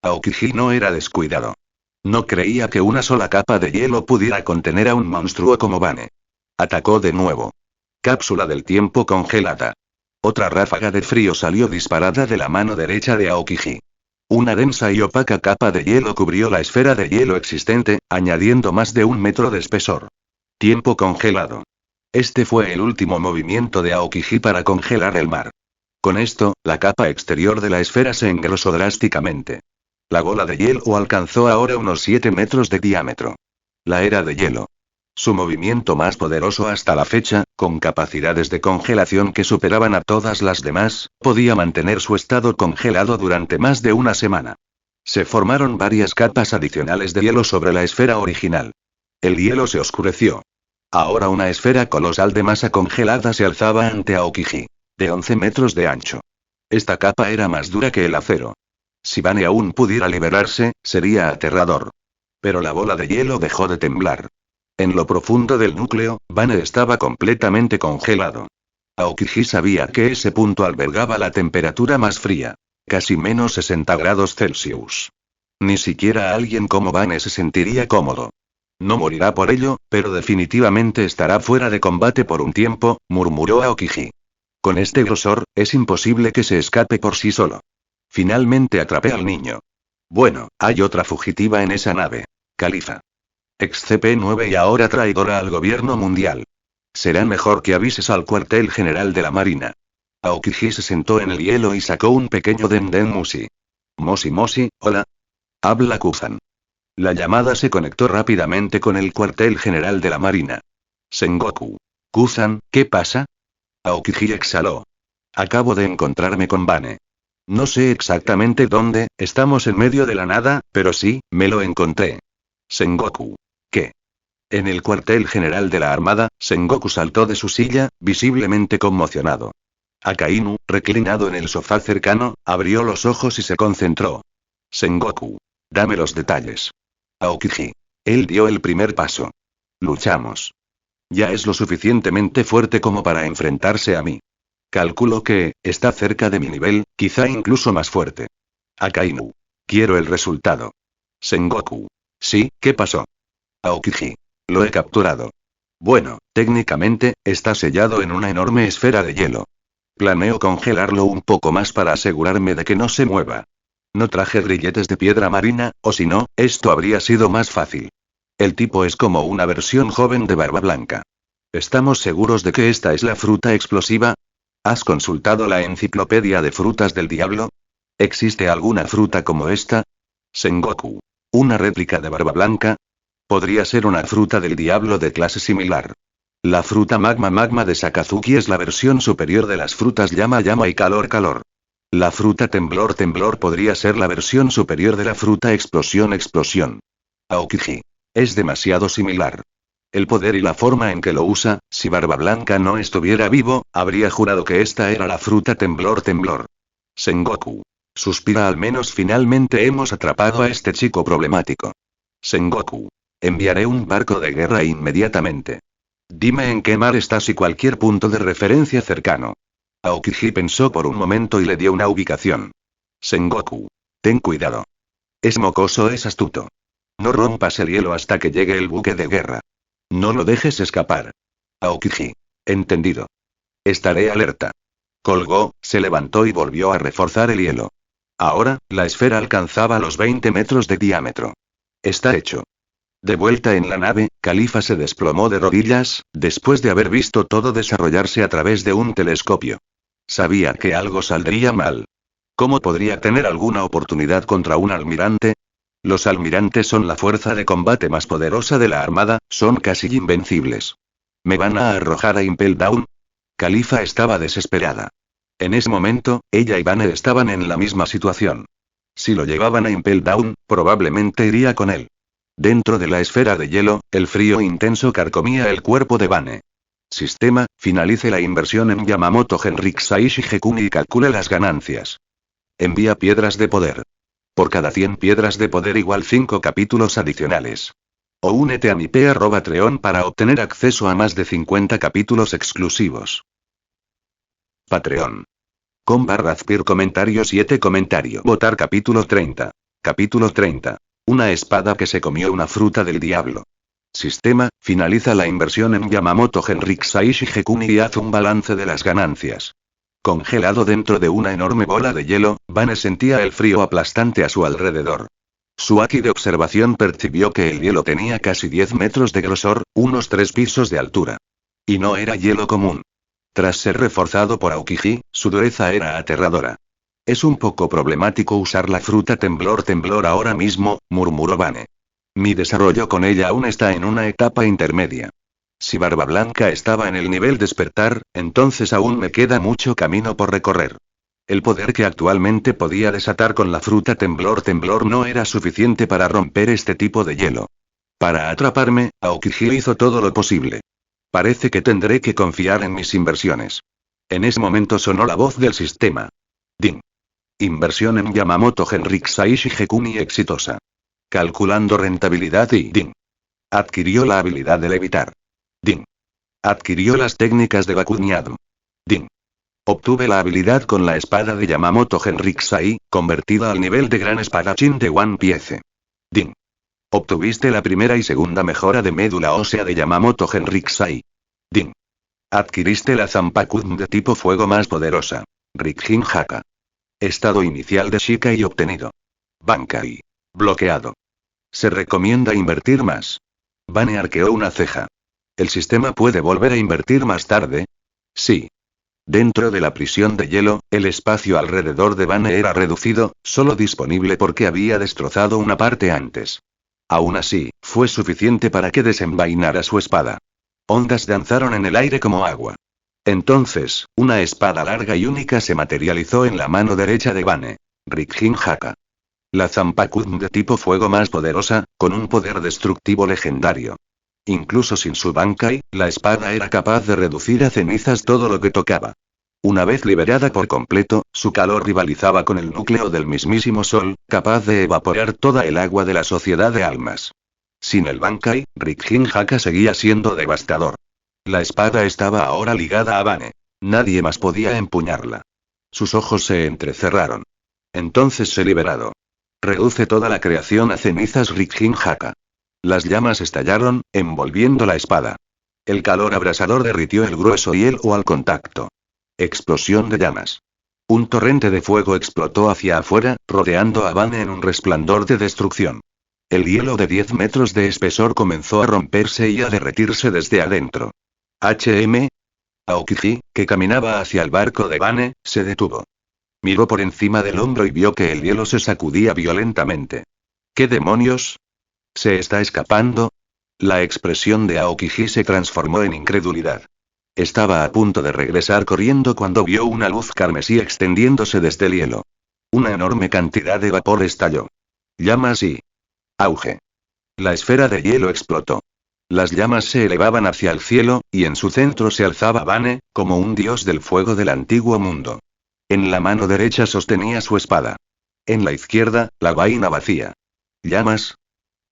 Aokiji no era descuidado. No creía que una sola capa de hielo pudiera contener a un monstruo como Bane. Atacó de nuevo. Cápsula del tiempo congelada. Otra ráfaga de frío salió disparada de la mano derecha de Aokiji. Una densa y opaca capa de hielo cubrió la esfera de hielo existente, añadiendo más de 1 metro de espesor. Tiempo congelado. Este fue el último movimiento de Aokiji para congelar el mar. Con esto, la capa exterior de la esfera se engrosó drásticamente. La bola de hielo alcanzó ahora unos 7 metros de diámetro. La era de hielo. Su movimiento más poderoso hasta la fecha, con capacidades de congelación que superaban a todas las demás, podía mantener su estado congelado durante más de una semana. Se formaron varias capas adicionales de hielo sobre la esfera original. El hielo se oscureció. Ahora una esfera colosal de masa congelada se alzaba ante Aokiji. De 11 metros de ancho. Esta capa era más dura que el acero. Si Vane aún pudiera liberarse, sería aterrador. Pero la bola de hielo dejó de temblar. En lo profundo del núcleo, Vane estaba completamente congelado. Aokiji sabía que ese punto albergaba la temperatura más fría. Casi menos 60 grados Celsius. Ni siquiera alguien como Vane se sentiría cómodo. No morirá por ello, pero definitivamente estará fuera de combate por un tiempo, murmuró Aokiji. Con este grosor, es imposible que se escape por sí solo. Finalmente atrapé al niño. Bueno, hay otra fugitiva en esa nave. Califa. Ex-CP9 y ahora traidora al gobierno mundial. Será mejor que avises al cuartel general de la Marina. Aokiji se sentó en el hielo y sacó un pequeño den musi. Mosi, hola. Habla Kuzan. La llamada se conectó rápidamente con el cuartel general de la Marina. Sengoku. Kuzan, ¿qué pasa? Aokiji exhaló. Acabo de encontrarme con Vane. No sé exactamente dónde, estamos en medio de la nada, pero sí, me lo encontré. Sengoku. ¿Qué? En el cuartel general de la Armada, Sengoku saltó de su silla, visiblemente conmocionado. Akainu, reclinado en el sofá cercano, abrió los ojos y se concentró. Sengoku. Dame los detalles. Aokiji. Él dio el primer paso. Luchamos. Ya es lo suficientemente fuerte como para enfrentarse a mí. Calculo que, está cerca de mi nivel, quizá incluso más fuerte. Akainu. Quiero el resultado. Sengoku. Sí, ¿qué pasó? Aokiji. Lo he capturado. Bueno, técnicamente, está sellado en una enorme esfera de hielo. Planeo congelarlo un poco más para asegurarme de que no se mueva. No traje grilletes de piedra marina, o si no, esto habría sido más fácil. El tipo es como una versión joven de Barba Blanca. ¿Estamos seguros de que esta es la fruta explosiva? ¿Has consultado la enciclopedia de frutas del diablo? ¿Existe alguna fruta como esta? Sengoku. ¿Una réplica de Barba Blanca? Podría ser una fruta del diablo de clase similar. La fruta magma de Sakazuki es la versión superior de las frutas llama y calor. La fruta temblor podría ser la versión superior de la fruta explosión. Aokiji. Es demasiado similar. El poder y la forma en que lo usa, si Barba Blanca no estuviera vivo, habría jurado que esta era la fruta temblor. Sengoku. Suspira, al menos finalmente hemos atrapado a este chico problemático. Sengoku. Enviaré un barco de guerra inmediatamente. Dime en qué mar estás y cualquier punto de referencia cercano. Aokiji pensó por un momento y le dio una ubicación. Sengoku. Ten cuidado. Es mocoso, es astuto. No rompas el hielo hasta que llegue el buque de guerra. No lo dejes escapar. Aokiji. Entendido. Estaré alerta. Colgó, se levantó y volvió a reforzar el hielo. Ahora, la esfera alcanzaba los 20 metros de diámetro. Está hecho. De vuelta en la nave, Califa se desplomó de rodillas, después de haber visto todo desarrollarse a través de un telescopio. Sabía que algo saldría mal. ¿Cómo podría tener alguna oportunidad contra un almirante? Los almirantes son la fuerza de combate más poderosa de la Armada, son casi invencibles. ¿Me van a arrojar a Impel Down? Califa estaba desesperada. En ese momento, ella y Banner estaban en la misma situación. Si lo llevaban a Impel Down, probablemente iría con él. Dentro de la esfera de hielo, el frío intenso carcomía el cuerpo de Bane. Sistema, finalice la inversión en Yamamoto Henrik Saishi Gekuni y calcule las ganancias. Envía piedras de poder. Por cada 100 piedras de poder igual 5 capítulos adicionales. O únete a mi Patreon para obtener acceso a más de 50 capítulos exclusivos. Patreon. /Azpir comentario 7 comentario. Votar capítulo 30. Capítulo 30. Una espada que se comió una fruta del diablo. Sistema, finaliza la inversión en Yamamoto Henrik Saishi Gekuni y haz un balance de las ganancias. Congelado dentro de una enorme bola de hielo, Bane sentía el frío aplastante a su alrededor. Su Aki de observación percibió que el hielo tenía casi 10 metros de grosor, unos 3 pisos de altura. Y no era hielo común. Tras ser reforzado por Aokiji, su dureza era aterradora. Es un poco problemático usar la fruta temblor ahora mismo, murmuró Bane. Mi desarrollo con ella aún está en una etapa intermedia. Si Barba Blanca estaba en el nivel despertar, entonces aún me queda mucho camino por recorrer. El poder que actualmente podía desatar con la fruta temblor no era suficiente para romper este tipo de hielo. Para atraparme, Aokiji hizo todo lo posible. Parece que tendré que confiar en mis inversiones. En ese momento sonó la voz del sistema. Din. Inversión en Yamamoto Genrixai Shigekuni exitosa. Calculando rentabilidad y Din. Adquirió la habilidad de levitar. Din. Adquirió las técnicas de Bakunyadm. Din. Obtuve la habilidad con la espada de Yamamoto Genrixai, convertida al nivel de gran espadachín de One Piece. Din. Obtuviste la primera y segunda mejora de médula ósea de Yamamoto Genrixai. Din. Adquiriste la Zanpakuun de tipo fuego más poderosa. Rikin Haka. Estado inicial de Shikai obtenido. Bankai. Bloqueado. Se recomienda invertir más. Bane arqueó una ceja. ¿El sistema puede volver a invertir más tarde? Sí. Dentro de la prisión de hielo, el espacio alrededor de Bane era reducido, solo disponible porque había destrozado una parte antes. Aún así, fue suficiente para que desenvainara su espada. Ondas danzaron en el aire como agua. Entonces, una espada larga y única se materializó en la mano derecha de Bane. Rikin Haka. La Zanpakuun de tipo fuego más poderosa, con un poder destructivo legendario. Incluso sin su Bankai, la espada era capaz de reducir a cenizas todo lo que tocaba. Una vez liberada por completo, su calor rivalizaba con el núcleo del mismísimo sol, capaz de evaporar toda el agua de la sociedad de almas. Sin el Bankai, Rikin Haka seguía siendo devastador. La espada estaba ahora ligada a Bane. Nadie más podía empuñarla. Sus ojos se entrecerraron. Entonces se liberado. Reduce toda la creación a cenizas Rikin Haka. Las llamas estallaron, envolviendo la espada. El calor abrasador derritió el grueso hielo al contacto. Explosión de llamas. Un torrente de fuego explotó hacia afuera, rodeando a Bane en un resplandor de destrucción. El hielo de 10 metros de espesor comenzó a romperse y a derretirse desde adentro. Aokiji, que caminaba hacia el barco de Bane, se detuvo. Miró por encima del hombro y vio que el hielo se sacudía violentamente. ¿Qué demonios? ¿Se está escapando? La expresión de Aokiji se transformó en incredulidad. Estaba a punto de regresar corriendo cuando vio una luz carmesí extendiéndose desde el hielo. Una enorme cantidad de vapor estalló. Llamas y auge. La esfera de hielo explotó. Las llamas se elevaban hacia el cielo, y en su centro se alzaba Bane, como un dios del fuego del antiguo mundo. En la mano derecha sostenía su espada. En la izquierda, la vaina vacía. ¿Llamas?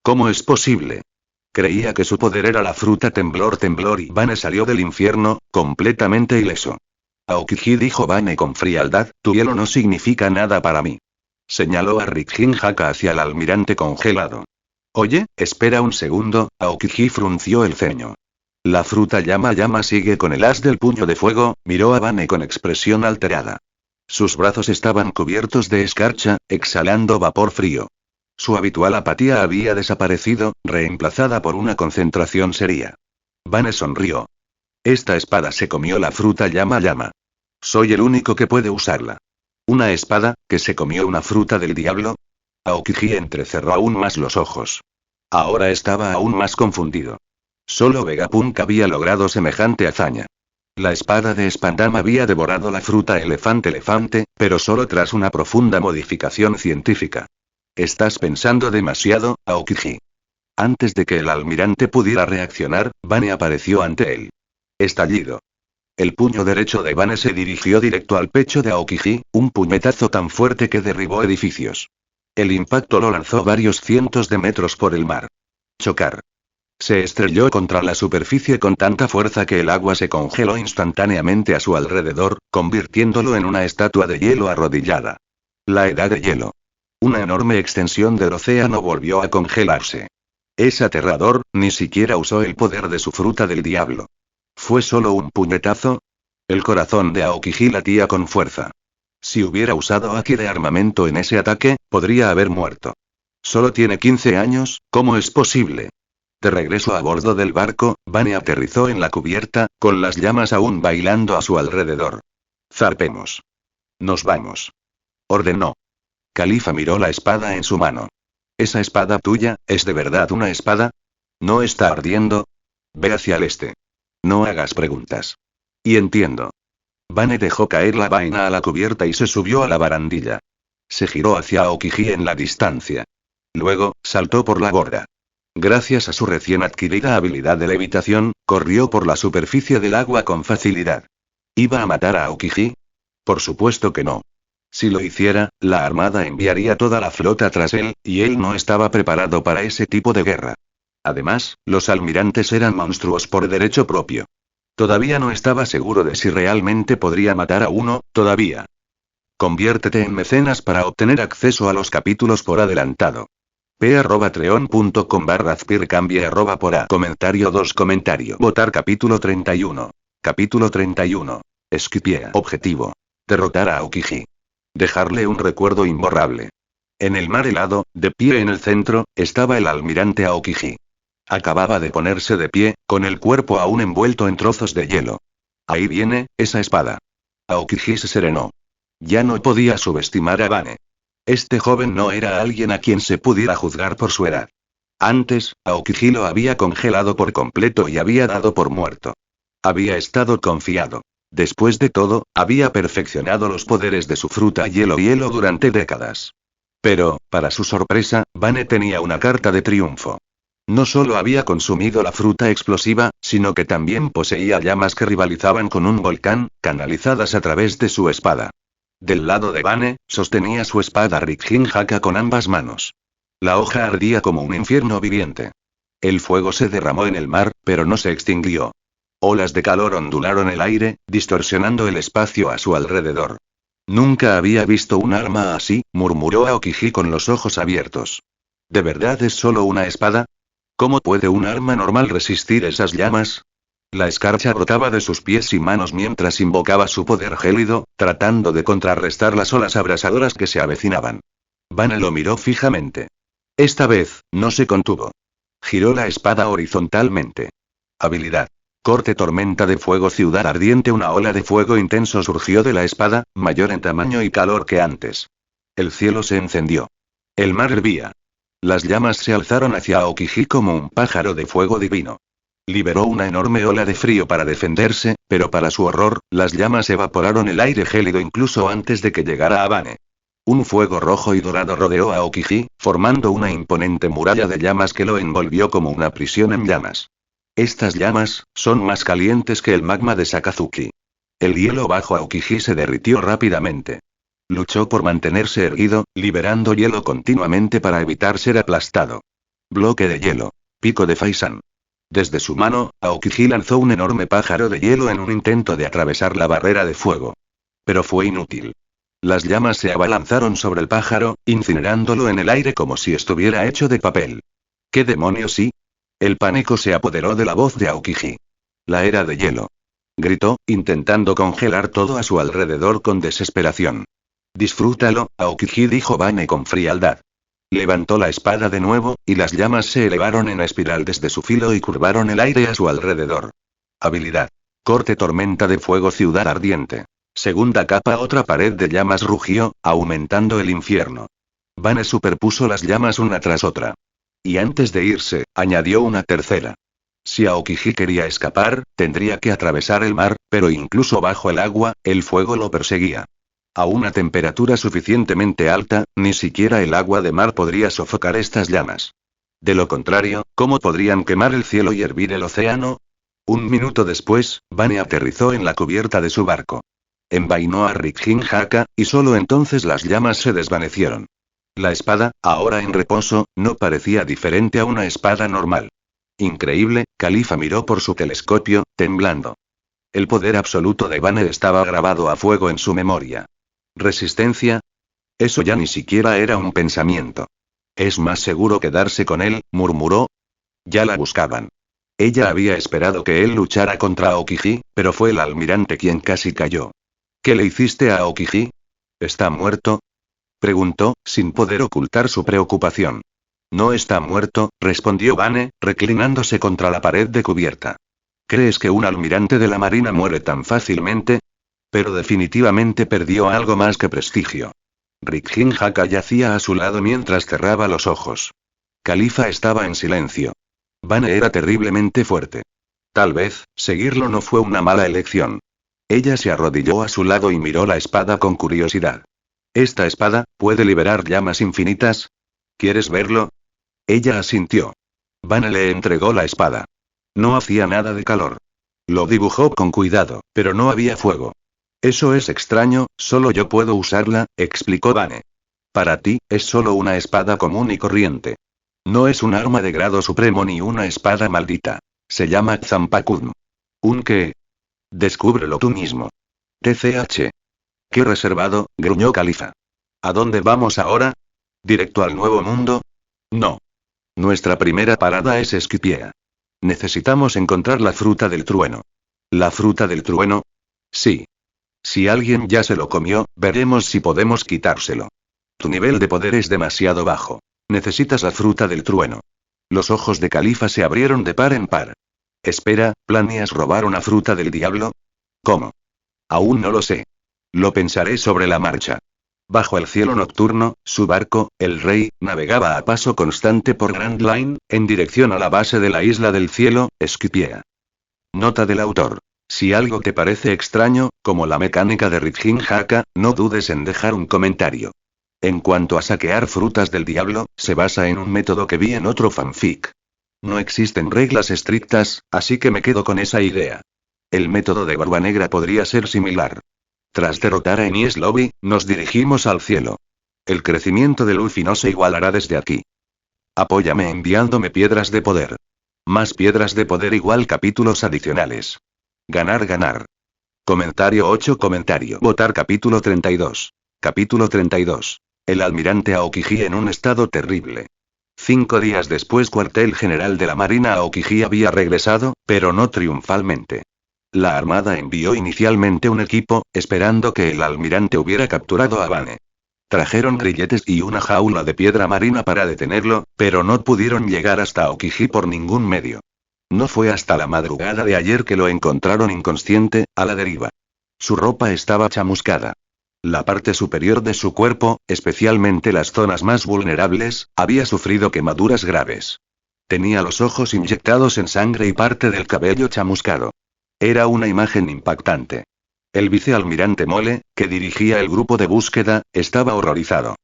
¿Cómo es posible? Creía que su poder era la fruta temblor y Bane salió del infierno, completamente ileso. Aokiji dijo Bane con frialdad, tu hielo no significa nada para mí. Señaló a Rikin Haka hacia el almirante congelado. Oye, espera un segundo, Aokiji frunció el ceño. La fruta llama sigue con el as del puño de fuego, miró a Bane con expresión alterada. Sus brazos estaban cubiertos de escarcha, exhalando vapor frío. Su habitual apatía había desaparecido, reemplazada por una concentración seria. Bane sonrió. Esta espada se comió la fruta llama. Soy el único que puede usarla. ¿Una espada, que se comió una fruta del diablo? Aokiji entrecerró aún más los ojos. Ahora estaba aún más confundido. Solo Vegapunk había logrado semejante hazaña. La espada de Spandam había devorado la fruta elefante, pero solo tras una profunda modificación científica. Estás pensando demasiado, Aokiji. Antes de que el almirante pudiera reaccionar, Bane apareció ante él. Estallido. El puño derecho de Bane se dirigió directo al pecho de Aokiji, un puñetazo tan fuerte que derribó edificios. El impacto lo lanzó varios cientos de metros por el mar. Chocar. Se estrelló contra la superficie con tanta fuerza que el agua se congeló instantáneamente a su alrededor, convirtiéndolo en una estatua de hielo arrodillada. La edad de hielo. Una enorme extensión del océano volvió a congelarse. Es aterrador, ni siquiera usó el poder de su fruta del diablo. ¿Fue solo un puñetazo? El corazón de Aokiji latía con fuerza. Si hubiera usado Aki de armamento en ese ataque, podría haber muerto. Solo tiene 15 años, ¿cómo es posible? De regreso a bordo del barco, Bane aterrizó en la cubierta, con las llamas aún bailando a su alrededor. Zarpemos. Nos vamos. Ordenó. Califa miró la espada en su mano. ¿Esa espada tuya, es de verdad una espada? ¿No está ardiendo? Ve hacia el este. No hagas preguntas. Y entiendo. Bane dejó caer la vaina a la cubierta y se subió a la barandilla. Se giró hacia Aokiji en la distancia. Luego, saltó por la borda. Gracias a su recién adquirida habilidad de levitación, corrió por la superficie del agua con facilidad. ¿Iba a matar a Aokiji? Por supuesto que no. Si lo hiciera, la armada enviaría toda la flota tras él, y él no estaba preparado para ese tipo de guerra. Además, los almirantes eran monstruos por derecho propio. Todavía no estaba seguro de si realmente podría matar a uno, todavía. Conviértete en mecenas para obtener acceso a los capítulos por adelantado. p@treon.com/Azpir cambie arroba por a. Comentario 2 comentario. Votar capítulo 31. Capítulo 31. Esquipie. Objetivo. Derrotar a Aokiji. Dejarle un recuerdo imborrable. En el mar helado, de pie en el centro, estaba el almirante Aokiji. Acababa de ponerse de pie, con el cuerpo aún envuelto en trozos de hielo. Ahí viene, esa espada. Aokiji se serenó. Ya no podía subestimar a Bane. Este joven no era alguien a quien se pudiera juzgar por su edad. Antes, Aokiji lo había congelado por completo y había dado por muerto. Había estado confiado. Después de todo, había perfeccionado los poderes de su fruta hielo durante décadas. Pero, para su sorpresa, Bane tenía una carta de triunfo. No solo había consumido la fruta explosiva, sino que también poseía llamas que rivalizaban con un volcán, canalizadas a través de su espada. Del lado de Bane, sostenía su espada Rikjin Haka con ambas manos. La hoja ardía como un infierno viviente. El fuego se derramó en el mar, pero no se extinguió. Olas de calor ondularon el aire, distorsionando el espacio a su alrededor. Nunca había visto un arma así, murmuró Aokiji con los ojos abiertos. ¿De verdad es solo una espada? ¿Cómo puede un arma normal resistir esas llamas? La escarcha brotaba de sus pies y manos mientras invocaba su poder gélido, tratando de contrarrestar las olas abrasadoras que se avecinaban. Bane lo miró fijamente. Esta vez, no se contuvo. Giró la espada horizontalmente. Habilidad. Corte tormenta de fuego ciudad ardiente. Una ola de fuego intenso surgió de la espada, mayor en tamaño y calor que antes. El cielo se encendió. El mar hervía. Las llamas se alzaron hacia Aokiji como un pájaro de fuego divino. Liberó una enorme ola de frío para defenderse, pero para su horror, las llamas evaporaron el aire gélido incluso antes de que llegara a Bane. Un fuego rojo y dorado rodeó a Aokiji, formando una imponente muralla de llamas que lo envolvió como una prisión en llamas. Estas llamas son más calientes que el magma de Sakazuki. El hielo bajo Aokiji se derritió rápidamente. Luchó por mantenerse erguido, liberando hielo continuamente para evitar ser aplastado. Bloque de hielo. Pico de Faisan. Desde su mano, Aokiji lanzó un enorme pájaro de hielo en un intento de atravesar la barrera de fuego. Pero fue inútil. Las llamas se abalanzaron sobre el pájaro, incinerándolo en el aire como si estuviera hecho de papel. ¿Qué demonios sí? El pánico se apoderó de la voz de Aokiji. La era de hielo. Gritó, intentando congelar todo a su alrededor con desesperación. Disfrútalo, Aokiji, dijo Bane con frialdad. Levantó la espada de nuevo, y las llamas se elevaron en espiral desde su filo y curvaron el aire a su alrededor. Habilidad. Corte tormenta de fuego ciudad ardiente. Segunda capa. Otra pared de llamas rugió, aumentando el infierno. Bane superpuso las llamas una tras otra. Y antes de irse, añadió una tercera. Si Aokiji quería escapar, tendría que atravesar el mar, pero incluso bajo el agua, el fuego lo perseguía. A una temperatura suficientemente alta, ni siquiera el agua de mar podría sofocar estas llamas. De lo contrario, ¿cómo podrían quemar el cielo y hervir el océano? Un minuto después, Bane aterrizó en la cubierta de su barco. Envainó a Rikjin Haka, y solo entonces las llamas se desvanecieron. La espada, ahora en reposo, no parecía diferente a una espada normal. Increíble, Califa miró por su telescopio, temblando. El poder absoluto de Bane estaba grabado a fuego en su memoria. ¿Resistencia? Eso ya ni siquiera era un pensamiento. Es más seguro quedarse con él, murmuró. Ya la buscaban. Ella había esperado que él luchara contra Aokiji, pero fue el almirante quien casi cayó. ¿Qué le hiciste a Aokiji? ¿Está muerto? Preguntó, sin poder ocultar su preocupación. No está muerto, respondió Bane, reclinándose contra la pared de cubierta. ¿Crees que un almirante de la marina muere tan fácilmente? Pero definitivamente perdió algo más que prestigio. Rikjin Haka yacía a su lado mientras cerraba los ojos. Califa estaba en silencio. Bane era terriblemente fuerte. Tal vez, seguirlo no fue una mala elección. Ella se arrodilló a su lado y miró la espada con curiosidad. ¿Esta espada puede liberar llamas infinitas? ¿Quieres verlo? Ella asintió. Bane le entregó la espada. No hacía nada de calor. Lo dibujó con cuidado, pero no había fuego. Eso es extraño, solo yo puedo usarla, explicó Vane. Para ti, es solo una espada común y corriente. No es un arma de grado supremo ni una espada maldita. Se llama Zampakun. ¿Un qué? Descúbrelo tú mismo. TCH. Qué reservado, gruñó Califa. ¿A dónde vamos ahora? ¿Directo al nuevo mundo? No. Nuestra primera parada es Esquipiea. Necesitamos encontrar la fruta del trueno. ¿La fruta del trueno? Sí. Si alguien ya se lo comió, veremos si podemos quitárselo. Tu nivel de poder es demasiado bajo. Necesitas la fruta del trueno. Los ojos de Califa se abrieron de par en par. Espera, ¿planeas robar una fruta del diablo? ¿Cómo? Aún no lo sé. Lo pensaré sobre la marcha. Bajo el cielo nocturno, su barco, el Rey, navegaba a paso constante por Grand Line, en dirección a la base de la isla del cielo, Esquipiea. Nota del autor. Si algo te parece extraño, como la mecánica de Rijin Haka, no dudes en dejar un comentario. En cuanto a saquear frutas del diablo, se basa en un método que vi en otro fanfic. No existen reglas estrictas, así que me quedo con esa idea. El método de Barba Negra podría ser similar. Tras derrotar a Enies Lobby, nos dirigimos al cielo. El crecimiento de Luffy no se igualará desde aquí. Apóyame enviándome piedras de poder. Más piedras de poder igual capítulos adicionales. Ganar. Comentario 8. Votar capítulo 32. Capítulo 32. El almirante Aokiji en un estado terrible. 5 días después, cuartel general de la Marina Aokiji había regresado, pero no triunfalmente. La Armada envió inicialmente un equipo, esperando que el almirante hubiera capturado a Vane. Trajeron grilletes y una jaula de piedra marina para detenerlo, pero no pudieron llegar hasta Aokiji por ningún medio. No fue hasta la madrugada de ayer que lo encontraron inconsciente, a la deriva. Su ropa estaba chamuscada. La parte superior de su cuerpo, especialmente las zonas más vulnerables, había sufrido quemaduras graves. Tenía los ojos inyectados en sangre y parte del cabello chamuscado. Era una imagen impactante. El vicealmirante Mole, que dirigía el grupo de búsqueda, estaba horrorizado.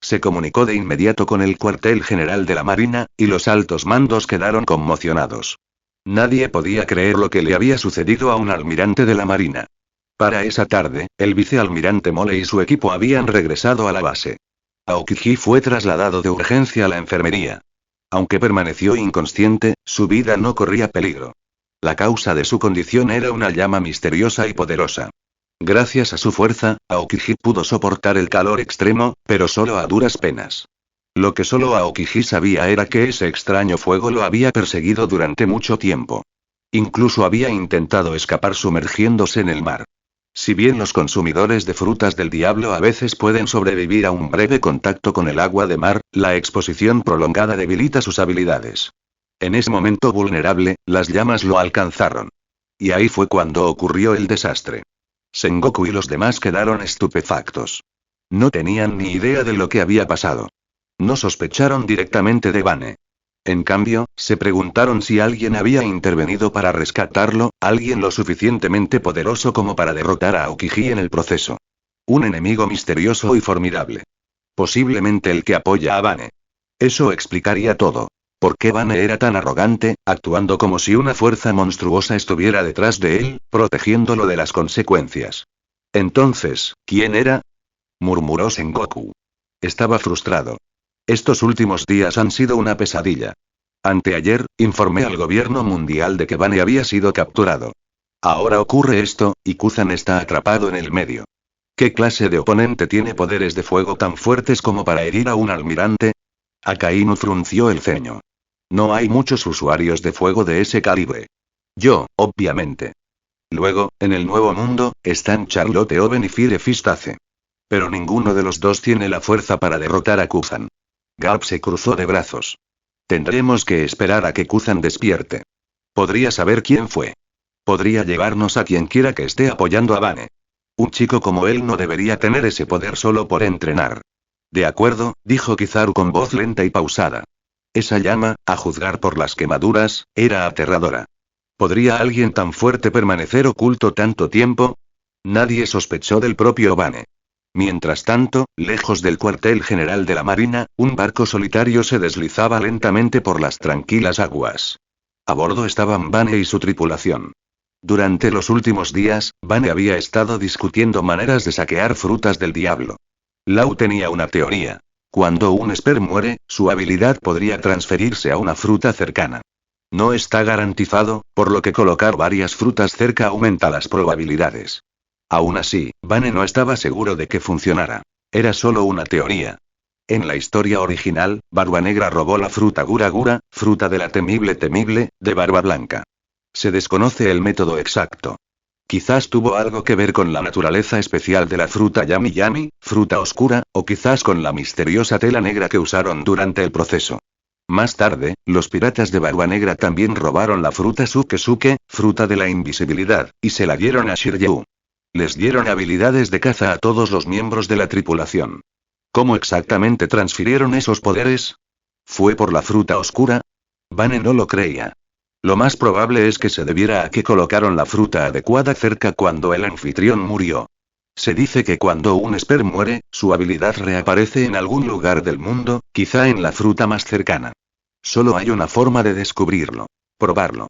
Se comunicó de inmediato con el cuartel general de la Marina, y los altos mandos quedaron conmocionados. Nadie podía creer lo que le había sucedido a un almirante de la Marina. Para esa tarde, el vicealmirante Mole y su equipo habían regresado a la base. Aokiji fue trasladado de urgencia a la enfermería. Aunque permaneció inconsciente, su vida no corría peligro. La causa de su condición era una llama misteriosa y poderosa. Gracias a su fuerza, Aokiji pudo soportar el calor extremo, pero solo a duras penas. Lo que solo Aokiji sabía era que ese extraño fuego lo había perseguido durante mucho tiempo. Incluso había intentado escapar sumergiéndose en el mar. Si bien los consumidores de frutas del diablo a veces pueden sobrevivir a un breve contacto con el agua de mar, la exposición prolongada debilita sus habilidades. En ese momento vulnerable, las llamas lo alcanzaron. Y ahí fue cuando ocurrió el desastre. Sengoku y los demás quedaron estupefactos. No tenían ni idea de lo que había pasado. No sospecharon directamente de Vane. En cambio, se preguntaron si alguien había intervenido para rescatarlo, alguien lo suficientemente poderoso como para derrotar a Aokiji en el proceso. Un enemigo misterioso y formidable. Posiblemente el que apoya a Vane. Eso explicaría todo. ¿Por qué Vane era tan arrogante, actuando como si una fuerza monstruosa estuviera detrás de él, protegiéndolo de las consecuencias? Entonces, ¿quién era? Murmuró Sengoku. Estaba frustrado. Estos últimos días han sido una pesadilla. Anteayer, informé al gobierno mundial de que Vane había sido capturado. Ahora ocurre esto, y Kuzan está atrapado en el medio. ¿Qué clase de oponente tiene poderes de fuego tan fuertes como para herir a un almirante? Akainu frunció el ceño. No hay muchos usuarios de fuego de ese calibre. Yo, obviamente. Luego, en el nuevo mundo, están Charlotte Oven y Fire Fistace. Pero ninguno de los dos tiene la fuerza para derrotar a Kuzan. Garp se cruzó de brazos. Tendremos que esperar a que Kuzan despierte. Podría saber quién fue. Podría llevarnos a quien quiera que esté apoyando a Vane. Un chico como él no debería tener ese poder solo por entrenar. De acuerdo, dijo Kizaru con voz lenta y pausada. Esa llama, a juzgar por las quemaduras, era aterradora. ¿Podría alguien tan fuerte permanecer oculto tanto tiempo? Nadie sospechó del propio Vane. Mientras tanto, lejos del cuartel general de la Marina, un barco solitario se deslizaba lentamente por las tranquilas aguas. A bordo estaban Vane y su tripulación. Durante los últimos días, Vane había estado discutiendo maneras de saquear frutas del diablo. Lau tenía una teoría. Cuando un Esper muere, su habilidad podría transferirse a una fruta cercana. No está garantizado, por lo que colocar varias frutas cerca aumenta las probabilidades. Aún así, Vane no estaba seguro de que funcionara. Era solo una teoría. En la historia original, Barba Negra robó la fruta Gura Gura, fruta de la temible de Barba Blanca. Se desconoce el método exacto. Quizás tuvo algo que ver con la naturaleza especial de la fruta Yami Yami, fruta oscura, o quizás con la misteriosa tela negra que usaron durante el proceso. Más tarde, los piratas de Barba Negra también robaron la fruta Suke Suke, fruta de la invisibilidad, y se la dieron a Shiryu. Les dieron habilidades de caza a todos los miembros de la tripulación. ¿Cómo exactamente transfirieron esos poderes? ¿Fue por la fruta oscura? Vane no lo creía. Lo más probable es que se debiera a que colocaron la fruta adecuada cerca cuando el anfitrión murió. Se dice que cuando un Esper muere, su habilidad reaparece en algún lugar del mundo, quizá en la fruta más cercana. Solo hay una forma de descubrirlo. Probarlo.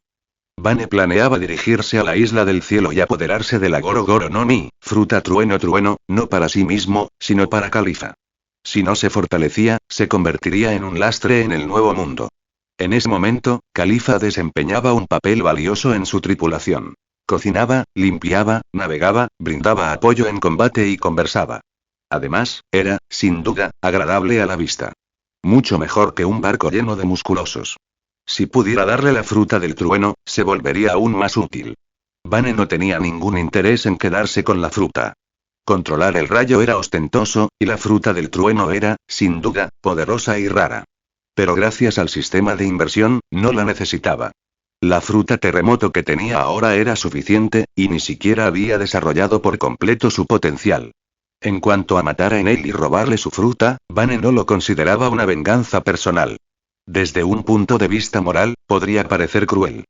Vane planeaba dirigirse a la isla del cielo y apoderarse de la Goro Goro no Mi, fruta trueno trueno, no para sí mismo, sino para Califa. Si no se fortalecía, se convertiría en un lastre en el nuevo mundo. En ese momento, Califa desempeñaba un papel valioso en su tripulación. Cocinaba, limpiaba, navegaba, brindaba apoyo en combate y conversaba. Además, era, sin duda, agradable a la vista. Mucho mejor que un barco lleno de musculosos. Si pudiera darle la fruta del trueno, se volvería aún más útil. Vane no tenía ningún interés en quedarse con la fruta. Controlar el rayo era ostentoso, y la fruta del trueno era, sin duda, poderosa y rara. Pero gracias al sistema de inversión, no la necesitaba. La fruta terremoto que tenía ahora era suficiente, y ni siquiera había desarrollado por completo su potencial. En cuanto a matar a Enel y robarle su fruta, Vane no lo consideraba una venganza personal. Desde un punto de vista moral, podría parecer cruel.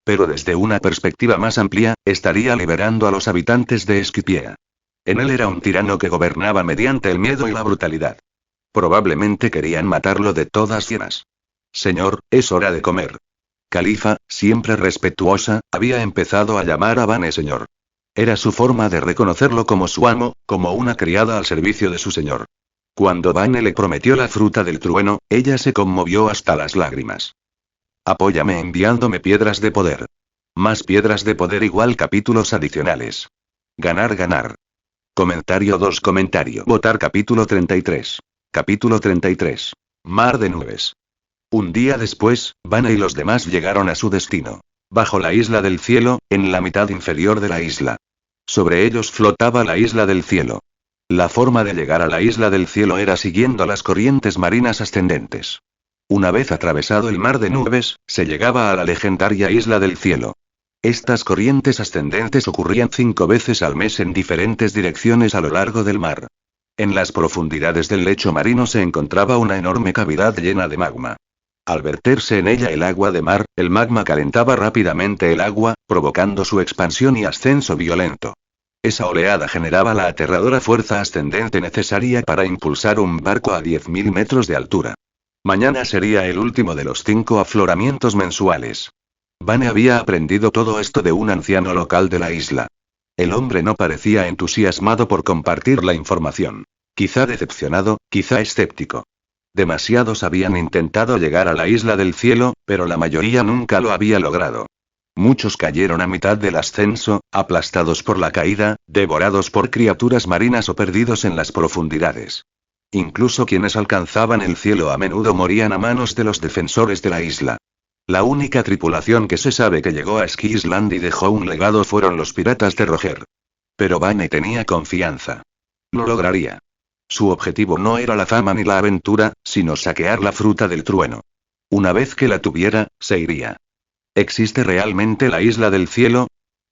Pero desde una perspectiva más amplia, estaría liberando a los habitantes de Esquipiea. Enel era un tirano que gobernaba mediante el miedo y la brutalidad. Probablemente querían matarlo de todas llenas. Señor, es hora de comer. Califa, siempre respetuosa, había empezado a llamar a Vane señor. Era su forma de reconocerlo como su amo, como una criada al servicio de su señor. Cuando Vane le prometió la fruta del trueno, ella se conmovió hasta las lágrimas. Apóyame enviándome piedras de poder. Más piedras de poder igual capítulos adicionales. Ganar ganar. Comentario 2 Comentario Votar capítulo 33. Capítulo 33. Mar de nubes. Un día después, Vane y los demás llegaron a su destino. Bajo la isla del cielo, en la mitad inferior de la isla. Sobre ellos flotaba la isla del cielo. La forma de llegar a la isla del cielo era siguiendo las corrientes marinas ascendentes. Una vez atravesado el mar de nubes, se llegaba a la legendaria isla del cielo. Estas corrientes ascendentes ocurrían 5 veces al mes en diferentes direcciones a lo largo del mar. En las profundidades del lecho marino se encontraba una enorme cavidad llena de magma. Al verterse en ella el agua de mar, el magma calentaba rápidamente el agua, provocando su expansión y ascenso violento. Esa oleada generaba la aterradora fuerza ascendente necesaria para impulsar un barco a 10.000 metros de altura. Mañana sería el último de los 5 afloramientos mensuales. Vane había aprendido todo esto de un anciano local de la isla. El hombre no parecía entusiasmado por compartir la información. Quizá decepcionado, quizá escéptico. Demasiados habían intentado llegar a la isla del cielo, pero la mayoría nunca lo había logrado. Muchos cayeron a mitad del ascenso, aplastados por la caída, devorados por criaturas marinas o perdidos en las profundidades. Incluso quienes alcanzaban el cielo a menudo morían a manos de los defensores de la isla. La única tripulación que se sabe que llegó a Ski Island y dejó un legado fueron los piratas de Roger. Pero Vane tenía confianza. Lo lograría. Su objetivo no era la fama ni la aventura, sino saquear la fruta del trueno. Una vez que la tuviera, se iría. ¿Existe realmente la isla del cielo?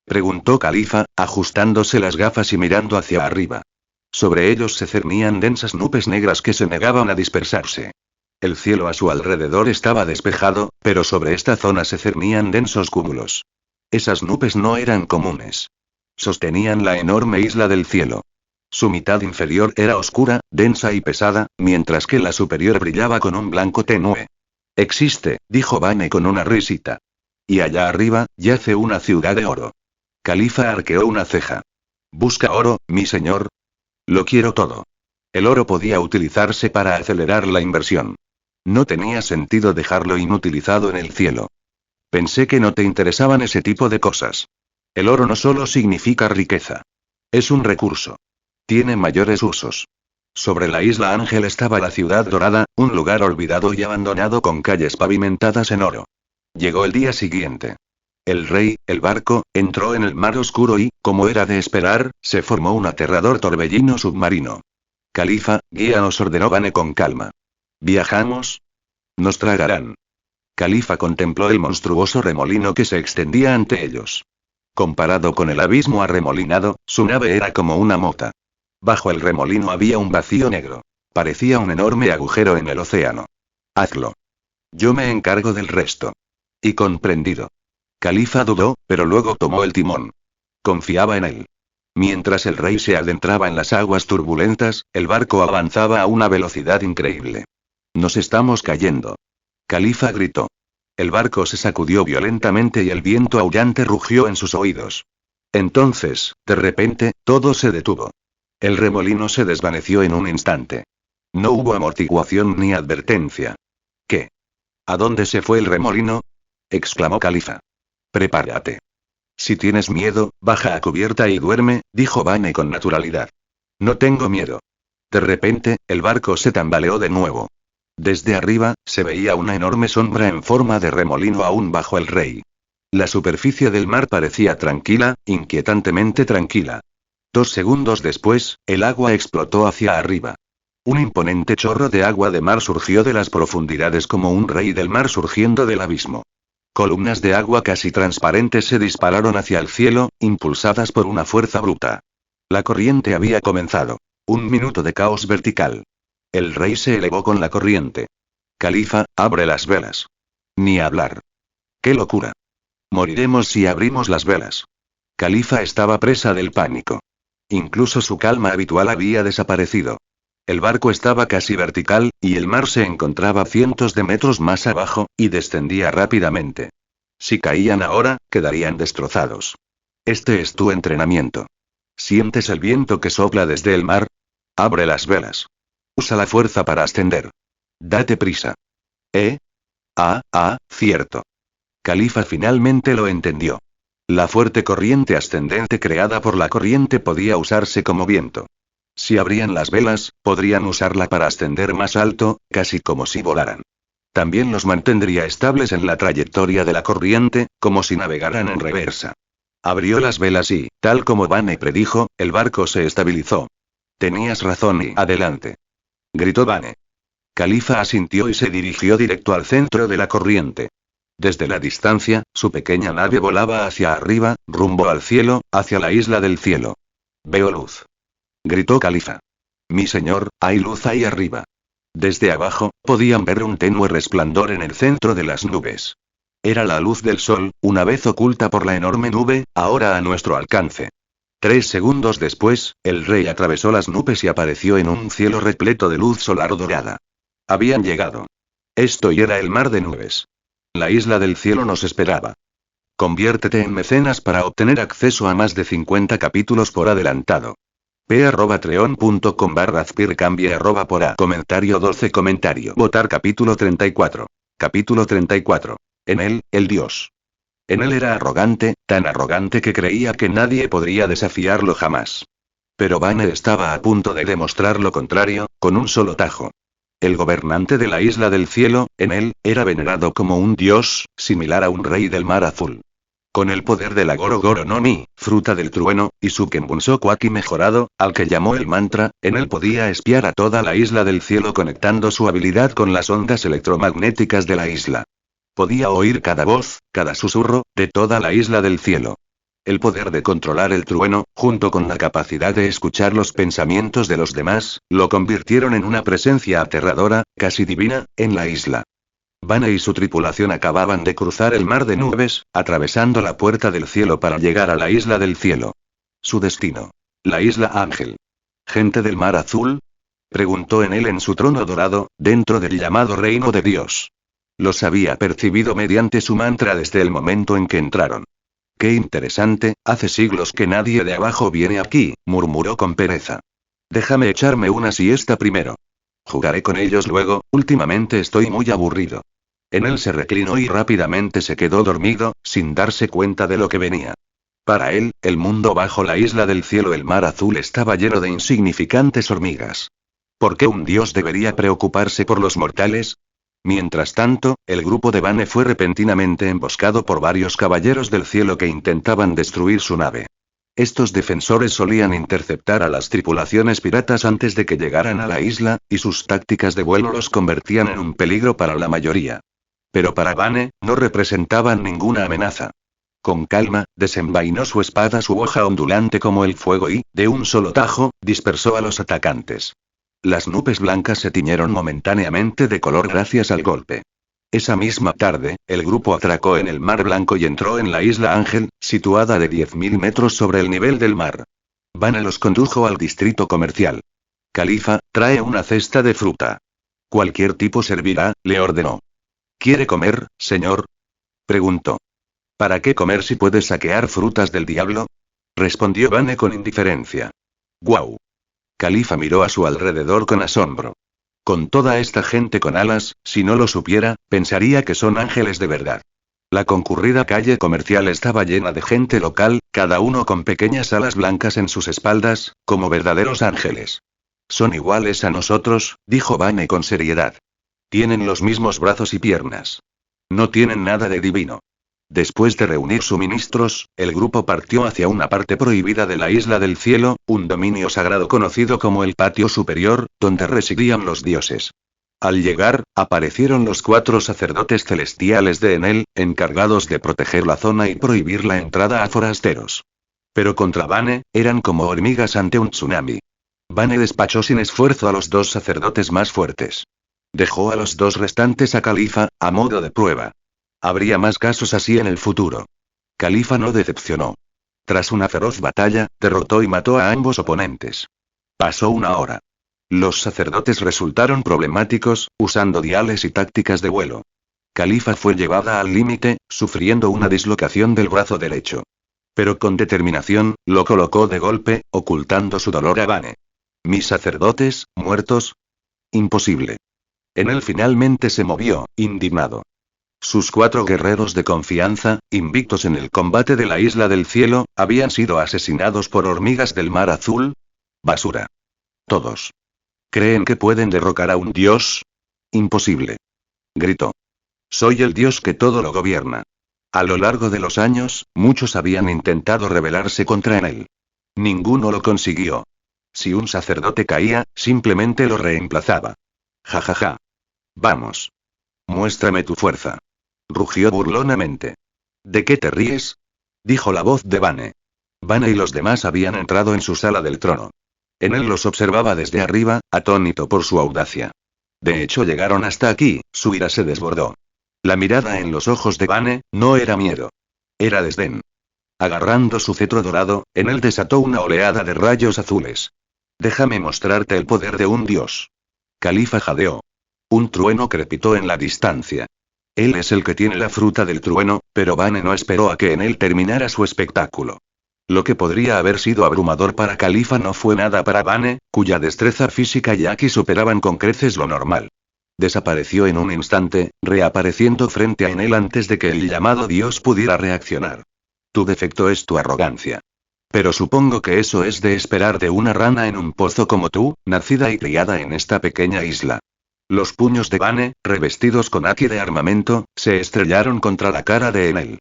Preguntó Califa, ajustándose las gafas y mirando hacia arriba. Sobre ellos se cernían densas nubes negras que se negaban a dispersarse. El cielo a su alrededor estaba despejado, pero sobre esta zona se cernían densos cúmulos. Esas nubes no eran comunes. Sostenían la enorme isla del cielo. Su mitad inferior era oscura, densa y pesada, mientras que la superior brillaba con un blanco tenue. Existe, dijo Vane con una risita. Y allá arriba, yace una ciudad de oro. Califa arqueó una ceja. ¿Busca oro, mi señor? Lo quiero todo. El oro podía utilizarse para acelerar la inversión. No tenía sentido dejarlo inutilizado en el cielo. Pensé que no te interesaban ese tipo de cosas. El oro no solo significa riqueza. Es un recurso. Tiene mayores usos. Sobre la isla Ángel estaba la ciudad dorada, un lugar olvidado y abandonado con calles pavimentadas en oro. Llegó el día siguiente. El rey, el barco, entró en el mar oscuro y, como era de esperar, se formó un aterrador torbellino submarino. Califa, guíanos, ordenó Bane con calma. ¿Viajamos? Nos tragarán. Califa contempló el monstruoso remolino que se extendía ante ellos. Comparado con el abismo arremolinado, su nave era como una mota. Bajo el remolino había un vacío negro. Parecía un enorme agujero en el océano. Hazlo. Yo me encargo del resto. Y comprendido. Califa dudó, pero luego tomó el timón. Confiaba en él. Mientras el rey se adentraba en las aguas turbulentas, el barco avanzaba a una velocidad increíble. Nos estamos cayendo. Califa gritó. El barco se sacudió violentamente y el viento aullante rugió en sus oídos. Entonces, de repente, todo se detuvo. El remolino se desvaneció en un instante. No hubo amortiguación ni advertencia. ¿Qué? ¿A dónde se fue el remolino? Exclamó Califa. Prepárate. Si tienes miedo, baja a cubierta y duerme, dijo Bane con naturalidad. No tengo miedo. De repente, el barco se tambaleó de nuevo. Desde arriba, se veía una enorme sombra en forma de remolino aún bajo el rey. La superficie del mar parecía tranquila, inquietantemente tranquila. 2 segundos después, el agua explotó hacia arriba. Un imponente chorro de agua de mar surgió de las profundidades como un rey del mar surgiendo del abismo. Columnas de agua casi transparentes se dispararon hacia el cielo, impulsadas por una fuerza bruta. La corriente había comenzado. 1 minuto de caos vertical. El rey se elevó con la corriente. Califa, abre las velas. Ni hablar. ¡Qué locura! Moriremos si abrimos las velas. Califa estaba presa del pánico. Incluso su calma habitual había desaparecido. El barco estaba casi vertical, y el mar se encontraba cientos de metros más abajo, y descendía rápidamente. Si caían ahora, quedarían destrozados. Este es tu entrenamiento. ¿Sientes el viento que sopla desde el mar? Abre las velas. Usa la fuerza para ascender. Date prisa. Cierto. Califa finalmente lo entendió. La fuerte corriente ascendente creada por la corriente podía usarse como viento. Si abrían las velas, podrían usarla para ascender más alto, casi como si volaran. También los mantendría estables en la trayectoria de la corriente, como si navegaran en reversa. Abrió las velas y, tal como Bane predijo, el barco se estabilizó. Tenías razón y adelante. Gritó Bane. Califa asintió y se dirigió directo al centro de la corriente. Desde la distancia, su pequeña nave volaba hacia arriba, rumbo al cielo, hacia la isla del cielo. Veo luz. Gritó Califa. Mi señor, hay luz ahí arriba. Desde abajo, podían ver un tenue resplandor en el centro de las nubes. Era la luz del sol, una vez oculta por la enorme nube, ahora a nuestro alcance. 3 segundos después, el rey atravesó las nubes y apareció en un cielo repleto de luz solar dorada. Habían llegado. Esto y era el mar de nubes. La isla del cielo nos esperaba. Conviértete en mecenas para obtener acceso a más de 50 capítulos por adelantado. p@treon.com/azpircambie @ por comentario 12 comentario votar capítulo 34. Capítulo 34. Enel, el dios. Enel era arrogante, tan arrogante que creía que nadie podría desafiarlo jamás. Pero Bane estaba a punto de demostrar lo contrario, con un solo tajo. El gobernante de la isla del cielo, Enel, era venerado como un dios, similar a un rey del mar azul. Con el poder de la Goro Goro no Mi, fruta del trueno, y su Kenbunso Kwaki mejorado, al que llamó el mantra, Enel podía espiar a toda la isla del cielo conectando su habilidad con las ondas electromagnéticas de la isla. Podía oír cada voz, cada susurro, de toda la isla del cielo. El poder de controlar el trueno, junto con la capacidad de escuchar los pensamientos de los demás, lo convirtieron en una presencia aterradora, casi divina, en la isla. Bane y su tripulación acababan de cruzar el mar de nubes, atravesando la puerta del cielo para llegar a la isla del cielo. Su destino. La isla Ángel. ¿Gente del mar azul? Preguntó Enel en su trono dorado, dentro del llamado reino de Dios. Los había percibido mediante su mantra desde el momento en que entraron. Qué interesante, hace siglos que nadie de abajo viene aquí, murmuró con pereza. Déjame echarme una siesta primero. Jugaré con ellos luego, últimamente estoy muy aburrido. Él se reclinó y rápidamente se quedó dormido, sin darse cuenta de lo que venía. Para él, el mundo bajo la isla del cielo, el mar azul, estaba lleno de insignificantes hormigas. ¿Por qué un dios debería preocuparse por los mortales? Mientras tanto, el grupo de Vane fue repentinamente emboscado por varios caballeros del cielo que intentaban destruir su nave. Estos defensores solían interceptar a las tripulaciones piratas antes de que llegaran a la isla, y sus tácticas de vuelo los convertían en un peligro para la mayoría. Pero para Vane, no representaban ninguna amenaza. Con calma, desenvainó su espada, su hoja ondulante como el fuego y, de un solo tajo, dispersó a los atacantes. Las nubes blancas se tiñeron momentáneamente de color gracias al golpe. Esa misma tarde, el grupo atracó en el Mar Blanco y entró en la isla Ángel, situada de 10.000 metros sobre el nivel del mar. Vane los condujo al distrito comercial. Califa, trae una cesta de fruta. Cualquier tipo servirá, le ordenó. ¿Quiere comer, señor? Preguntó. ¿Para qué comer si puedes saquear frutas del diablo? Respondió Vane con indiferencia. ¡Guau! Califa miró a su alrededor con asombro. Con toda esta gente con alas, si no lo supiera, pensaría que son ángeles de verdad. La concurrida calle comercial estaba llena de gente local, cada uno con pequeñas alas blancas en sus espaldas, como verdaderos ángeles. Son iguales a nosotros, dijo Vane con seriedad. Tienen los mismos brazos y piernas. No tienen nada de divino. Después de reunir suministros, el grupo partió hacia una parte prohibida de la Isla del Cielo, un dominio sagrado conocido como el Patio Superior, donde residían los dioses. Al llegar, aparecieron los 4 sacerdotes celestiales de Enel, encargados de proteger la zona y prohibir la entrada a forasteros. Pero contra Vane, eran como hormigas ante un tsunami. Vane despachó sin esfuerzo a los 2 sacerdotes más fuertes. Dejó a los 2 restantes a Califa, a modo de prueba. Habría más casos así en el futuro. Califa no decepcionó. Tras una feroz batalla, derrotó y mató a ambos oponentes. Pasó una hora. Los sacerdotes resultaron problemáticos, usando diales y tácticas de vuelo. Califa fue llevada al límite, sufriendo una dislocación del brazo derecho. Pero con determinación, lo colocó de golpe, ocultando su dolor a Vane. ¿Mis sacerdotes, muertos? Imposible. Enel finalmente se movió, indignado. Sus 4 guerreros de confianza, invictos en el combate de la Isla del Cielo, habían sido asesinados por hormigas del Mar Azul. Basura. Todos. ¿Creen que pueden derrocar a un dios? Imposible. Gritó. Soy el dios que todo lo gobierna. A lo largo de los años, muchos habían intentado rebelarse contra Enel. Ninguno lo consiguió. Si un sacerdote caía, simplemente lo reemplazaba. Ja ja ja. Vamos. Muéstrame tu fuerza. Rugió burlonamente. ¿De qué te ríes? Dijo la voz de Vane. Vane y los demás habían entrado en su sala del trono. Enel los observaba desde arriba, atónito por su audacia. De hecho, llegaron hasta aquí, su ira se desbordó. La mirada en los ojos de Vane no era miedo. Era desdén. Agarrando su cetro dorado, Enel desató una oleada de rayos azules. Déjame mostrarte el poder de un dios. Califa jadeó. Un trueno crepitó en la distancia. Él es el que tiene la fruta del trueno, pero Vane no esperó a que Enel terminara su espectáculo. Lo que podría haber sido abrumador para Califa no fue nada para Vane, cuya destreza física y haki superaban con creces lo normal. Desapareció en un instante, reapareciendo frente a Enel antes de que el llamado dios pudiera reaccionar. Tu defecto es tu arrogancia. Pero supongo que eso es de esperar de una rana en un pozo como tú, nacida y criada en esta pequeña isla. Los puños de Vane, revestidos con haki de armamento, se estrellaron contra la cara de Enel.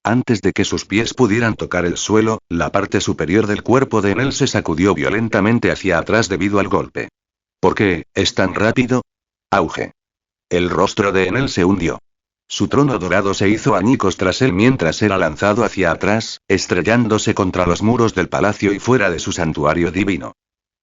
Antes de que sus pies pudieran tocar el suelo, la parte superior del cuerpo de Enel se sacudió violentamente hacia atrás debido al golpe. ¿Por qué es tan rápido? Auge. El rostro de Enel se hundió. Su trono dorado se hizo añicos tras él mientras era lanzado hacia atrás, estrellándose contra los muros del palacio y fuera de su santuario divino.